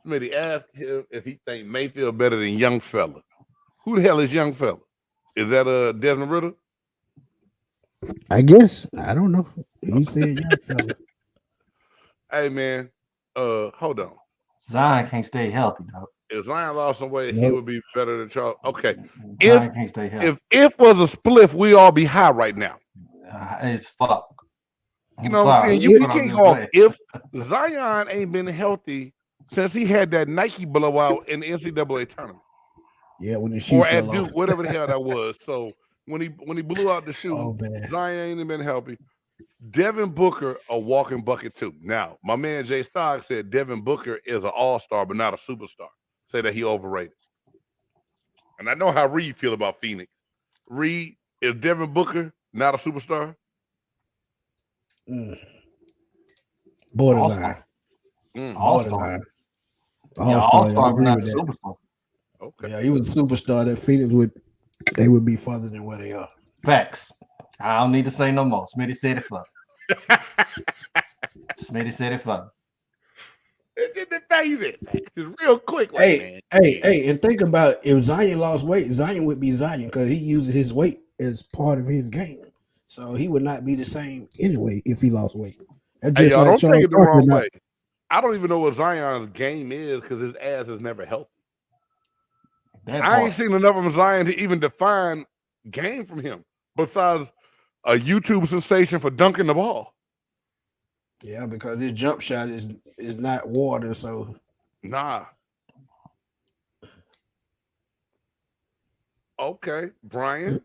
Somebody ask him if he think Mayfield better than Young Fella. Who the hell is Young Fella? Is that Desmond Ritter? I guess. I don't know. He said young fella. Hey man, hold on. Zion can't stay healthy, though. If Zion lost some weight, he Nope. would be better than Charles. Okay. Zion can't stay healthy. If was a spliff, we all be high right now. It's fuck. You know what I'm saying? You can't go off. If Zion ain't been healthy since he had that Nike blowout in the NCAA tournament. Yeah, when the shoe or fell at Duke, off. whatever the hell that was. So when he blew out the shoe, Oh, man. Zion ain't been healthy. Devin Booker, a walking bucket too. Now, my man Jay Stock said Devin Booker is an all-star, but not a superstar. Say that he overrated. And I know how Reed feel about Phoenix. Reed, is Devin Booker not a superstar? Borderline. All-star. All-star. All-star, I agree not with a that. superstar. Okay. Yeah, he was a superstar. That Phoenix would be further than where they are. Facts. I don't need to say no more. Smitty said it for me. Smitty said it for me. It's real quick. Like, hey, and think about if Zion lost weight, Zion would be Zion because he uses his weight as part of his game. So he would not be the same anyway if he lost weight. That's hey, just y'all like don't Charles take it the Barkley wrong not- way. I don't even know what Zion's game is because his ass is never healthy. I ain't seen enough of Zion to even define game from him besides a YouTube sensation for dunking the ball. Yeah, because his jump shot is not water, so nah. Okay, Brian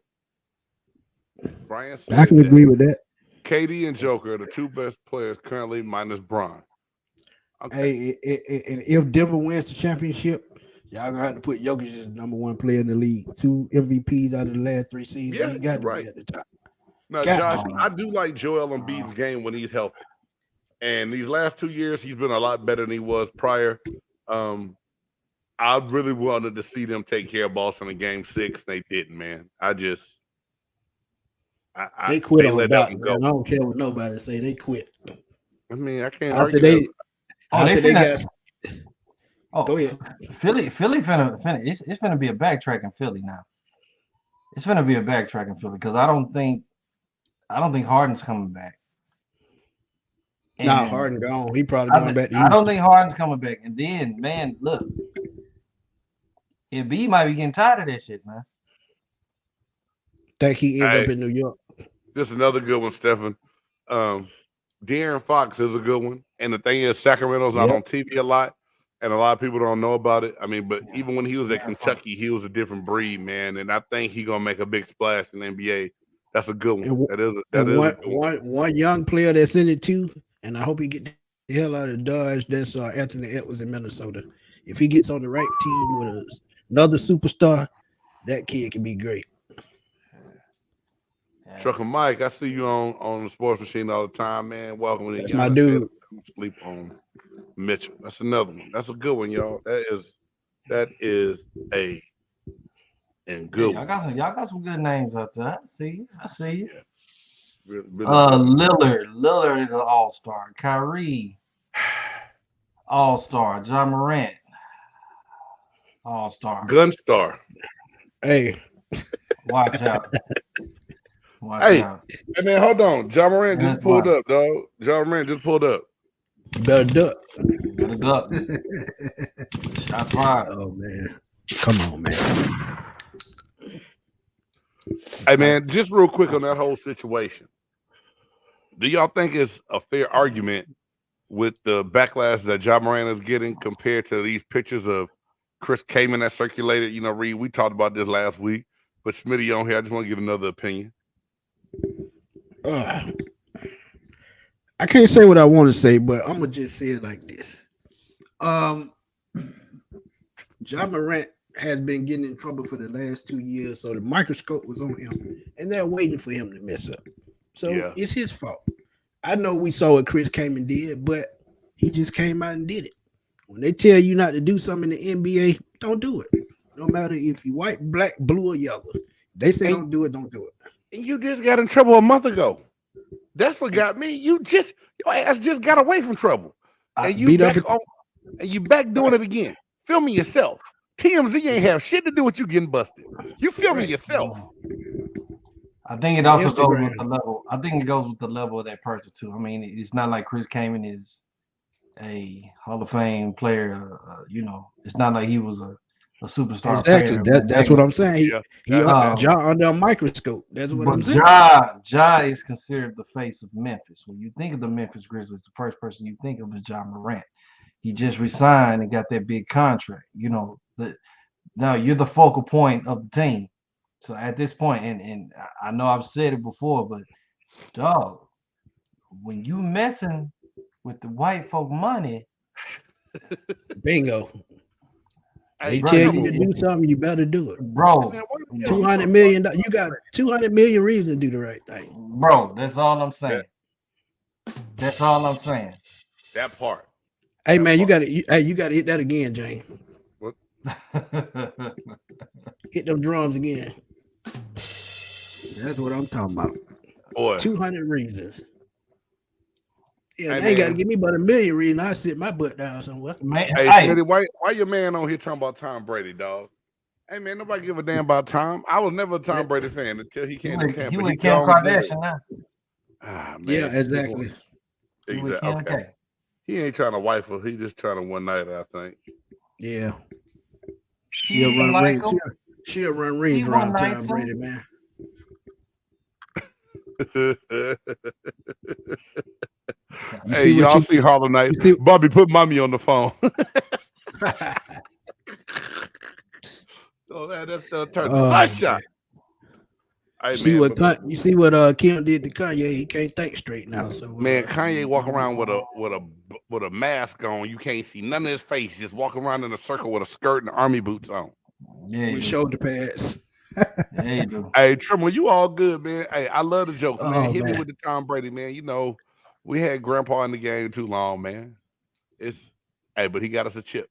said I can agree with that. KD and Joker are the two best players currently, minus Bron. Okay. Hey, and if Denver wins the championship, y'all gonna have to put Jokic as the number one player in the league. 2 MVPs out of the last 3 seasons. Yeah, he got to right. be at the top. Now, Josh, I do like Joel Embiid's game when he's healthy. And these last 2 years, he's been a lot better than he was prior. I really wanted to see them take care of Boston in Game 6. They didn't, man. They quit they on let Doc, that man. go. I don't care what nobody say. They quit. I mean, I can't After argue they, that. after they got. Go ahead. Philly finna it's finna be a backtrack in Philly now. It's finna be a backtrack in Philly because I don't think Harden's coming back. Nah, Harden gone. He probably going back to Houston. I don't think Harden's coming back. And then, man, look, B might be getting tired of that shit, man. Think he ends up in New York. This is another good one, Stephen. De'Aaron Fox is a good one. And the thing is, Sacramento's not on TV a lot, and a lot of people don't know about it. I mean, but even when he was at Kentucky, he was a different breed, man. And I think he's gonna make a big splash in the NBA. That's a good one. That is a good one. One young player that's in it too, and I hope he get the hell out of Dodge. That's Anthony Edwards in Minnesota. If he gets on the right team with another superstar, that kid can be great. Trucker Mike, I see you on the sports machine all the time, man. Welcome to That's my dude. Sleep on Mitchell. That's another one. That's a good one, y'all. That is a good one. Y'all got some good names out there. I see you. Yeah. Really Lillard is an all-star. Kyrie. All-Star, John Morant. All-Star. Gunstar. Hey, Watch out. Watch Hey, out. and then hold on. John Moran just pulled Watch. up, dog. John Moran just pulled up. you better duck. Better duck. Shots fired. Oh man, come on, man. Hey man, just real quick on that whole situation. Do y'all think it's a fair argument with the backlash that John Moran is getting compared to these pictures of Chris Kaman that circulated? You know, Reed, we talked about this last week, but Smitty on here, I just want to get another opinion. I can't say what I want to say, but I'm gonna just say it like this. John Morant has been getting in trouble for the last 2 years, so the microscope was on him, and they're waiting for him to mess up. So it's his fault. I know we saw what Chris Kaman did, but he just came out and did it. When they tell you not to do something in the NBA, don't do it. No matter if you white, black, blue, or yellow. They say don't do it, don't do it. And you just got in trouble a month ago. That's what got me. Your ass just got away from trouble. And you back doing it again. Filming yourself. TMZ ain't have shit to do with you getting busted. You filming yourself. I think it also goes with the level. I think it goes with the level of that person too. I mean, it's not like Chris Kaman is a Hall of Fame player. It's not like he was a superstar. Exactly. Player. That's what I'm saying. He under a microscope. That's what I'm saying. Ja is considered the face of Memphis. When you think of the Memphis Grizzlies, the first person you think of is John Morant. He just resigned and got that big contract. Now you're the focal point of the team. So at this point, and I know I've said it before, but dog, when you messing with the white folk money, bingo. They tell you to do something, you better do it, bro. $200 million. You got 200 million reasons to do the right thing, bro. That's all I'm saying. That's all I'm saying. That part. Hey man, you got to hit that again, James. What? Hit them drums again. That's what I'm talking about. Boy. 200 reasons. Yeah, they ain't got to give me but 1 million reasons. I sit my butt down somewhere. Man, Smitty, why your man on here talking about Tom Brady, dog? Hey man, nobody give a damn about Tom. I was never a Tom Brady fan until he came to Tampa. He with Kim Kardashian now. Man, yeah, exactly. Exactly. Okay. He ain't trying to wife her. He just trying to one night, I think. Yeah. She'll run rings. She'll run rings around Tom Brady, man. Hey, y'all see Harlem Night. Bobby, put mommy on the phone. That's the turn. Sunshine. You see what Kim did to Kanye? He can't think straight now. So man, Kanye walk around with a mask on. You can't see none of his face. Just walk around in a circle with a skirt and army boots on. Yeah, with shoulder pads. Yeah, you do. Hey, Trimmer, you all good, man. Hey, I love the jokes, man. Hit me with the Tom Brady, man. You know, we had Grandpa in the game too long, man. But he got us a chip.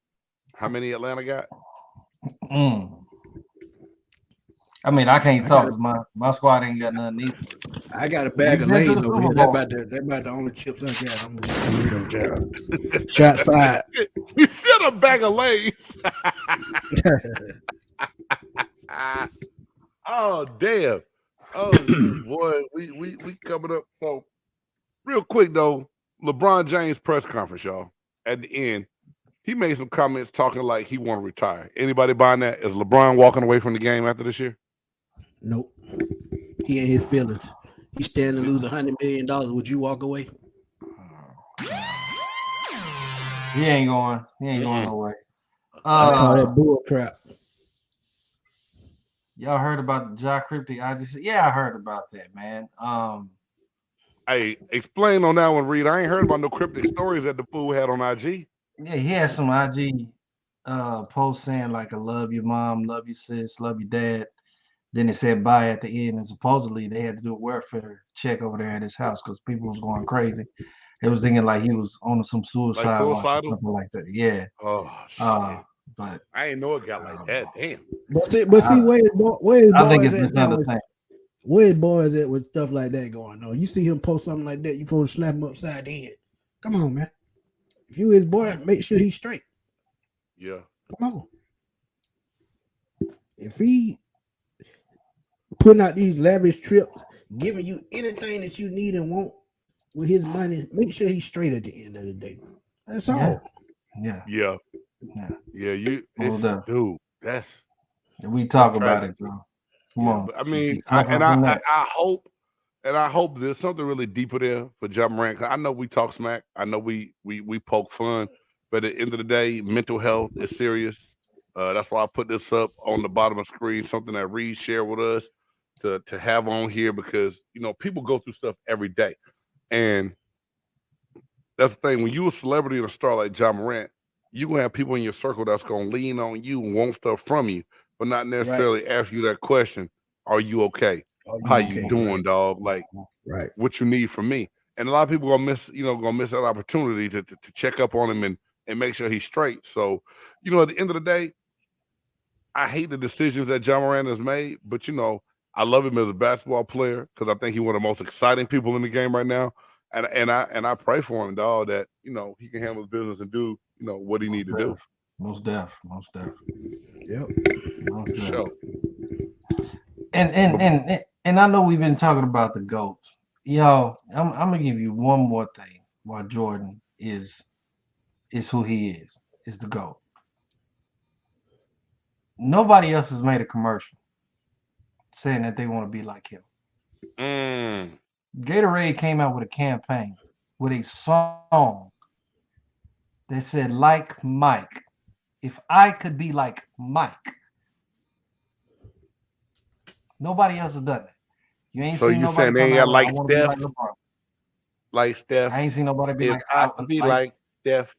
How many Atlanta got? I mean, I can't talk. My squad ain't got nothing either. I got a bag of Lays over here. That's about the only chips I got. I'm gonna them. Shot fired. You said a bag of Lays. Oh damn! Oh boy, we coming up. So real quick though, LeBron James press conference, y'all. At the end, he made some comments talking like he want to retire. Anybody buying that? Is LeBron walking away from the game after this year? Nope. He ain't his feelings. He stand to lose $100 million. Would you walk away? He ain't going. He ain't going nowhere. I call that bull crap. Y'all heard about the Ja Cryptic? I heard about that, man. Hey, explain on that one, Reed. I ain't heard about no cryptic stories that the fool had on IG. Yeah, he had some IG posts saying like, "I love your mom, love you sis, love your dad." Then it said bye at the end, and supposedly they had to do a welfare check over there at his house because people was going crazy. They was thinking like he was on some suicide watch or something like that. Yeah. Oh shit. But I ain't know it got like that. Damn. But see, where his boys at? Where his boys at with stuff like that going on? You see him post something like that, you supposed to slap him upside the head. Come on, man. If you his boy, make sure he's straight. Yeah. Come on. If he putting out these lavish trips, giving you anything that you need and want with his money, make sure he's straight at the end of the day. That's all. Yeah. Yeah. Yeah. Yeah. Hold up. Dude, that's We talk about tragic. it, bro. Come Yeah, on. but I mean, I hope there's something really deeper there for Ja Morant. 'Cause I know we talk smack. I know we poke fun, but at the end of the day, mental health is serious. That's why I put this up on the bottom of the screen, something that Reed shared with us to have on here because people go through stuff every day, and that's the thing. When you're a celebrity and a star like Ja Morant, you gonna have people in your circle that's gonna lean on you and want stuff from you, but not necessarily ask you that question: "Are you okay? How you doing, dog? Like, what you need from me?" And a lot of people gonna miss that opportunity to check up on him and make sure he's straight. So, at the end of the day, I hate the decisions that Ja Morant has made, but I love him as a basketball player because I think he's one of the most exciting people in the game right now. And I pray for him, dog, that he can handle his business and do what he need to do. Most def. Yep. Most def. Sure. And I know we've been talking about the GOATs. Yo, I'm gonna give you one more thing why Jordan is who he is the GOAT. Nobody else has made a commercial saying that they want to be like him. Gatorade came out with a campaign with a song that said, like Mike. If I could be like Mike. Nobody else has done that. You ain't so seen you nobody saying they ain't like Steph? Steph? Like LeBron. Like Steph? I ain't seen nobody be if I could be like Steph.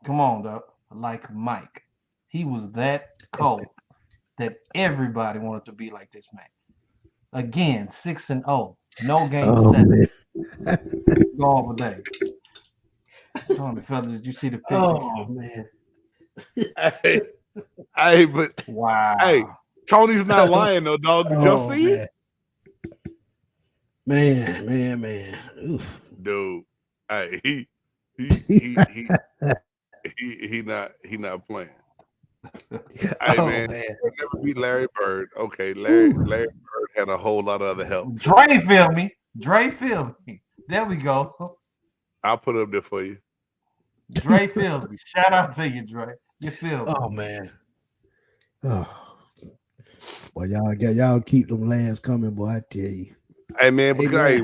Come on, dog. Like Mike. He was that cold that everybody wanted to be like this man. Again, 6-0. No game 7. Go all day. Tony, fellas, did you see the picture? Oh man. But wow. Hey, Tony's not lying though, dog. Did y'all see it? Man. Oof. Dude. Hey, he not playing. Hey man, he'll never beat Larry Bird. Okay, Larry Bird had a whole lot of other help. Dre feel me. There we go. I'll put it up there for you. Dre feels me. Shout out to you, Dre. You feel me? Oh man. Oh. Well, y'all keep them lands coming, boy. I tell you. Hey man, because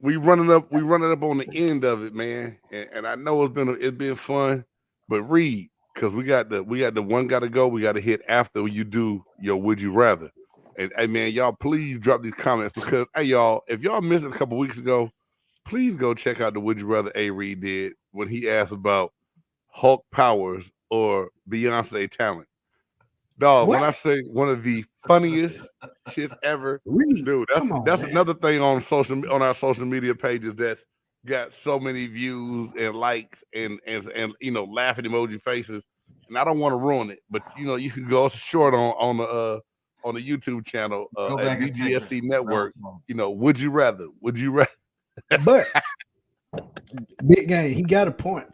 we running up on the end of it, man. And I know it's been fun, but Reed, because we got the one gotta go, we gotta hit after you do your would you rather. And hey man, y'all please drop these comments because hey y'all, if y'all missed it a couple weeks ago, please go check out the would you rather A Reed did when he asked about Hulk powers or Beyonce talent. Dog, when I say one of the funniest shits ever, dude, that's another thing on our social media pages that's got so many views and likes and laughing emoji faces. And I don't want to ruin it, but you can go short on the YouTube channel at BGSC Network. Would you rather? But Big Game, he got a point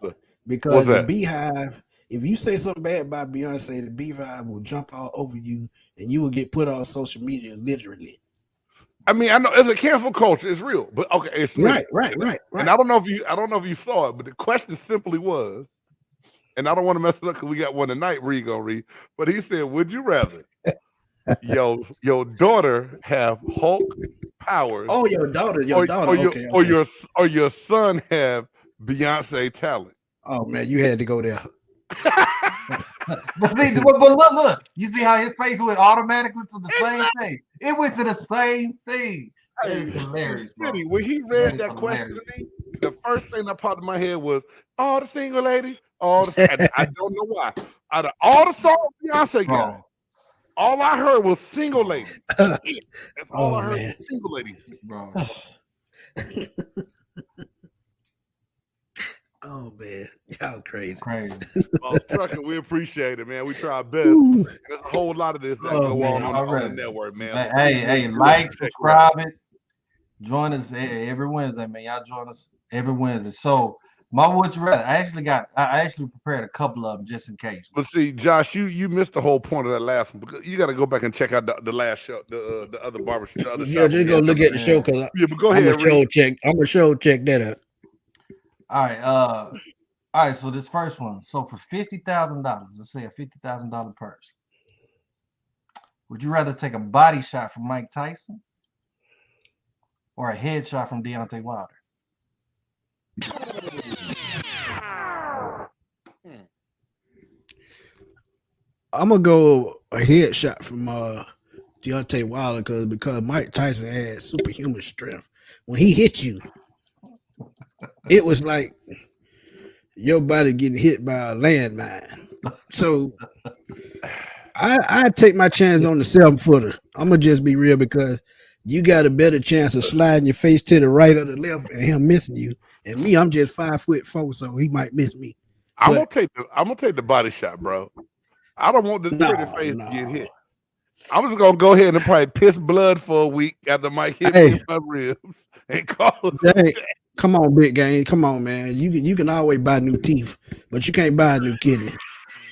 because the Beehive. If you say something bad about Beyonce, the Beehive will jump all over you, and you will get put on social media literally. I mean, I know it's a cancel culture; it's real, but okay, it's right. And I don't know if you saw it, but the question simply was, and I don't want to mess it up because we got one tonight. Reed gonna read, but he said, "Would you rather your daughter have Hulk powers? Oh, your daughter, or your son have Beyonce talent?" Oh man, you had to go there. But look, you see how his face went automatically to the same thing. It went to the same thing. That is hilarious, bro. When he read that question to me, the first thing that popped in my head was all the single ladies, I don't know why. Out of all the songs Beyonce got, all I heard was single ladies. That's all I heard was single ladies, bro. Oh man, y'all crazy. Well, Trucker, we appreciate it, man. We try our best. There's a whole lot of this that go on the network, man. Hey, like, subscribe it. Join us every Wednesday, man. Y'all join us every Wednesday. So My would you rather? I actually prepared a couple of them just in case. But see, Josh, you missed the whole point of that last one because you got to go back and check out the last show, the other the other Yeah, shop. just go look at the show because Yeah, but go I'm ahead, Reed. I'm a show check that out. All right. All right. So this first one. So for $50,000, let's say a $50,000 purse. Would you rather take a body shot from Mike Tyson or a headshot from Deontay Wilder? I'm gonna go a headshot from Deontay Wilder because Mike Tyson had superhuman strength. When he hit you, it was like your body getting hit by a landmine. So I take my chance on the 7-footer. I'm gonna just be real because you got a better chance of sliding your face to the right or the left and him missing you. And me, I'm just 5'4", so he might miss me. I'm gonna take the body shot, bro. I don't want the pretty face to get hit. I'm just gonna go ahead and probably piss blood for a week after Mike hit me in my ribs and call it. Come on, big game. Come on, man. You can always buy new teeth, but you can't buy a new kidney.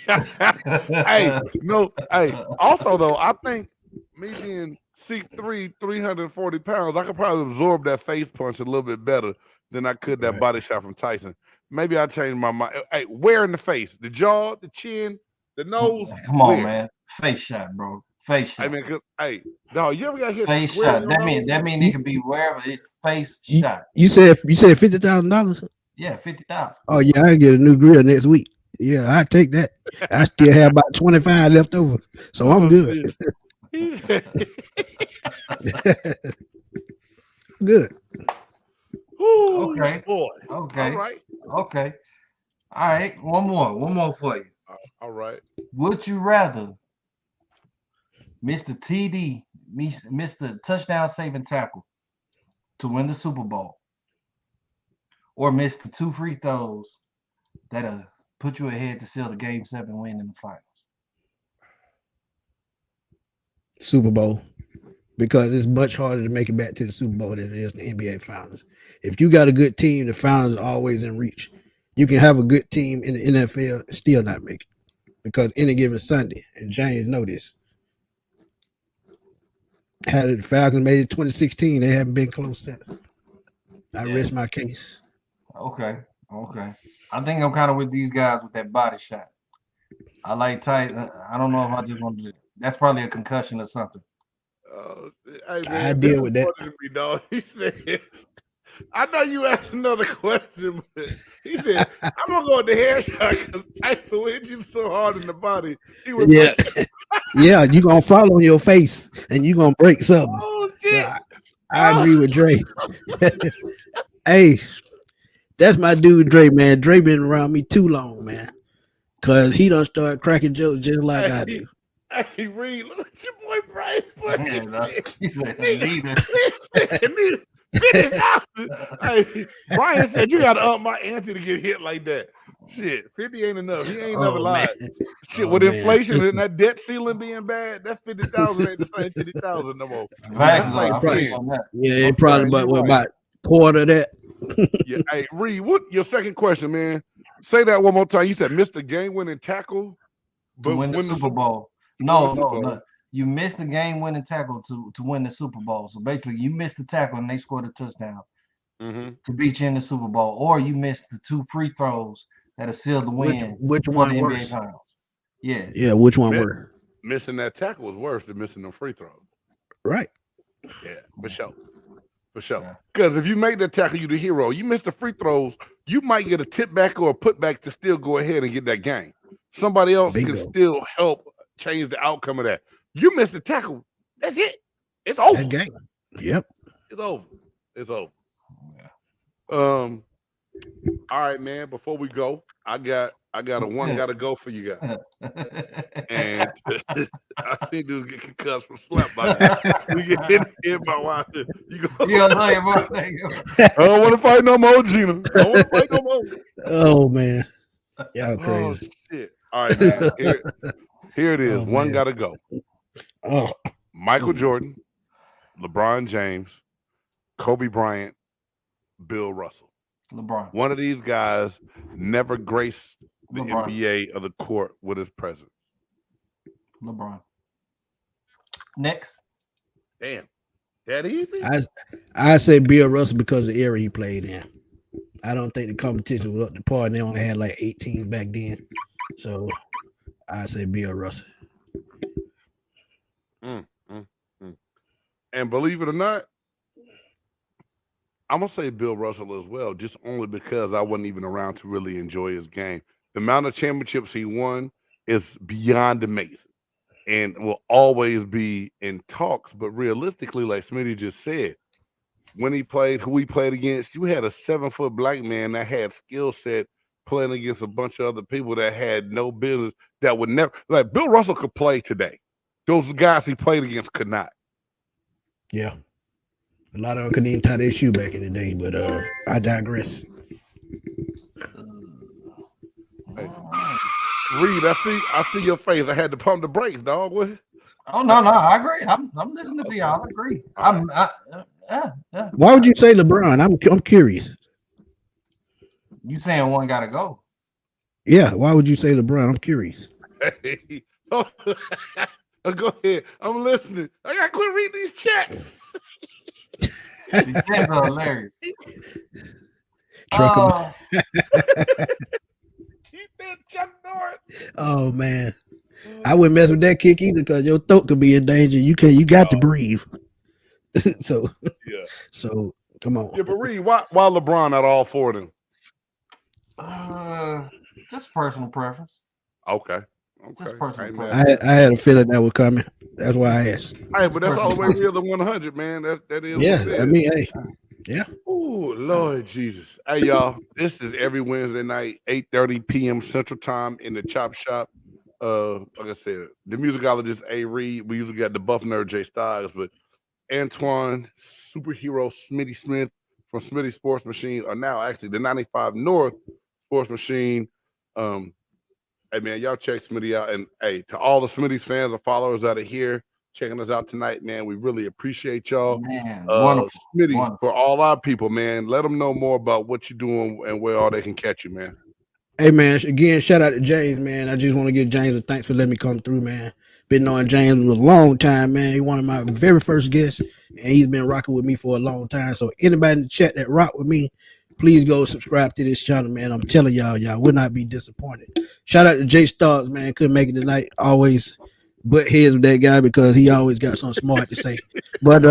Hey, no, hey. Also, though, I think me being 6'3", 340 pounds, I could probably absorb that face punch a little bit better than I could that body shot from Tyson. Maybe I changed my mind. Hey, where in the face? The jaw, the chin, the nose? Come on, man. Face shot, bro. Face shot. I mean, hey, dog, you ever got hit face shot? That mean it can be wherever it's face shot. You said $50,000? Yeah, 50,000. Oh yeah, I can get a new grill next week. Yeah, I take that. I still have about 25 left over, so I'm good. Good. Ooh, okay. Boy. Okay. All right. Okay. All right. One more for you. All right. Would you rather miss the TD, miss the touchdown saving tackle to win the Super Bowl, or miss the 2 free throws that'll put you ahead to seal the Game 7 win in the finals? Super Bowl, because it's much harder to make it back to the Super Bowl than it is the NBA Finals. If you got a good team, the finals are always in reach. You can have a good team in the NFL and still not make it, because any given Sunday, and James know this, had the Falcons made it 2016, they haven't been close since. I rest my case. Okay. I think I'm kind of with these guys with that body shot. I like tight. I don't know if I just want to. That's probably a concussion or something. Hey, man, I deal with that. Me, dog. He said, I know you asked another question, but he said, I'm going to go with the headshot because Tyson hit you so hard in the body. He was yeah, you're going to fall on your face and you're going to break something. Oh, shit. So I agree with Dre. Hey, that's my dude, Dre, man. Dre been around me too long, man. Because he done start cracking jokes just like I do. Hey, Reed, look at your boy Brian. He said, neither. 50,000. Hey, Brian said you got to up my ante to get hit like that. Shit, 50 ain't enough. He ain't never lied. Shit, with inflation and that debt ceiling being bad, that 50,000 ain't the same 50,000 no more. It probably about quarter of that. Yeah, hey, Reed, what your second question, man? Say that one more time. You said missed the game-winning tackle to win the Super Bowl. No. You missed the game-winning tackle to win the Super Bowl. So basically, you missed the tackle and they scored a touchdown to beat you in the Super Bowl, or you missed the 2 free throws that sealed the win. Which one worse? Yeah. Which one worse? Missing that tackle was worse than missing the free throws. Right. Yeah, for sure. Because if you make that tackle, you the hero. You miss the free throws, you might get a tip back or a putback to still go ahead and get that game. Somebody else can still help change the outcome of that. You miss the tackle, that's it. It's over. That game. Yep. It's over. Yeah. All right, man. Before we go, I got a one gotta go for you guys. And I think this get concussed from slap by we get hit by Wilder. You go. I don't want to fight no more, Gina. I don't want to fight no more. Oh man. Y'all crazy. Oh shit. All right, man. Here it is. One gotta go. Oh. Michael Jordan, LeBron James, Kobe Bryant, Bill Russell. LeBron. One of these guys never graced the LeBron. NBA or the court with his presence. LeBron. Next. Damn. That easy? I say Bill Russell because of the era he played in. I don't think the competition was up to par, and they only had like 8 teams back then. So I say Bill Russell. And believe it or not, I'm gonna say Bill Russell as well, just only because I wasn't even around to really enjoy his game. The amount of championships he won is beyond amazing, and will always be in talks. But realistically, like Smitty just said, when he played, who he played against, you had a 7-foot black man that had skill set playing against a bunch of other people that had no business, that would never, like Bill Russell could play today. Those guys he played against could not. Yeah. A lot of them couldn't even tie their shoe back in the day, but I digress. Hey. Reed, I see your face. I had to pump the brakes, dog. What? Oh no, I agree. I'm listening to y'all. I agree. Yeah. Why would you say LeBron? I'm curious. You saying one gotta go? Yeah, why would you say LeBron? I'm curious. Hey. Oh, go ahead. I'm listening. I gotta quit reading these chats. These chats are hilarious. Trucker. He said Chuck Norris. Oh man, I wouldn't mess with that kick either because your throat could be in danger. You got to breathe. So yeah. So come on. Yeah, but Reed, why LeBron not all four of them? Just personal preference. Okay. Just personal preference. I had a feeling that was coming. That's why I asked. Hey, but that's all the way real to 100, man. That is. Yeah, I mean, hey. Yeah. Oh, Lord Jesus. Hey, y'all. This is every Wednesday night, 8:30 p.m. Central Time in the Chop Shop. Like I said, the musicologist A. Reed. We usually got the buff nerd J. Styles, but Antoine, superhero Smitty Smith from Smitty Sports Machine are now actually the 95 North Sports Machine. Hey, man, y'all check Smitty out. And, hey, to all the Smitty's fans and followers that are here checking us out tonight, man, we really appreciate y'all. Man, Smitty, wonderful. for all our people, man, let them know more about what you're doing and where all they can catch you, man. Hey, man, again, shout out to James, man. I just want to give James a thanks for letting me come through, man. Been knowing James a long time, man. He's one of my very first guests, and he's been rocking with me for a long time. So anybody in the chat that rock with me, please go subscribe to this channel, man. I'm telling y'all will not be disappointed. Shout out to Jay Stars, man. Couldn't make it tonight. Always butt heads with that guy because he always got something smart to say. But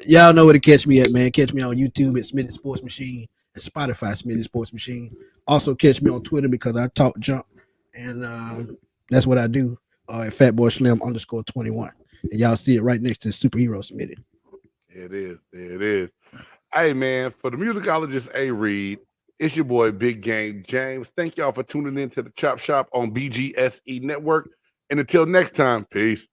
y'all know where to catch me at, man. Catch me on YouTube at Smitty Sports Machine and Spotify Smitty Sports Machine. Also catch me on Twitter because I talk junk, and that's what I do. At Fatboy Slim _21. And y'all see it right next to Superhero Smitty. It is. Hey, man, for the musicologist A. Reed, it's your boy Big Game James. Thank y'all for tuning in to the Chop Shop on BGSE Network. And until next time, peace.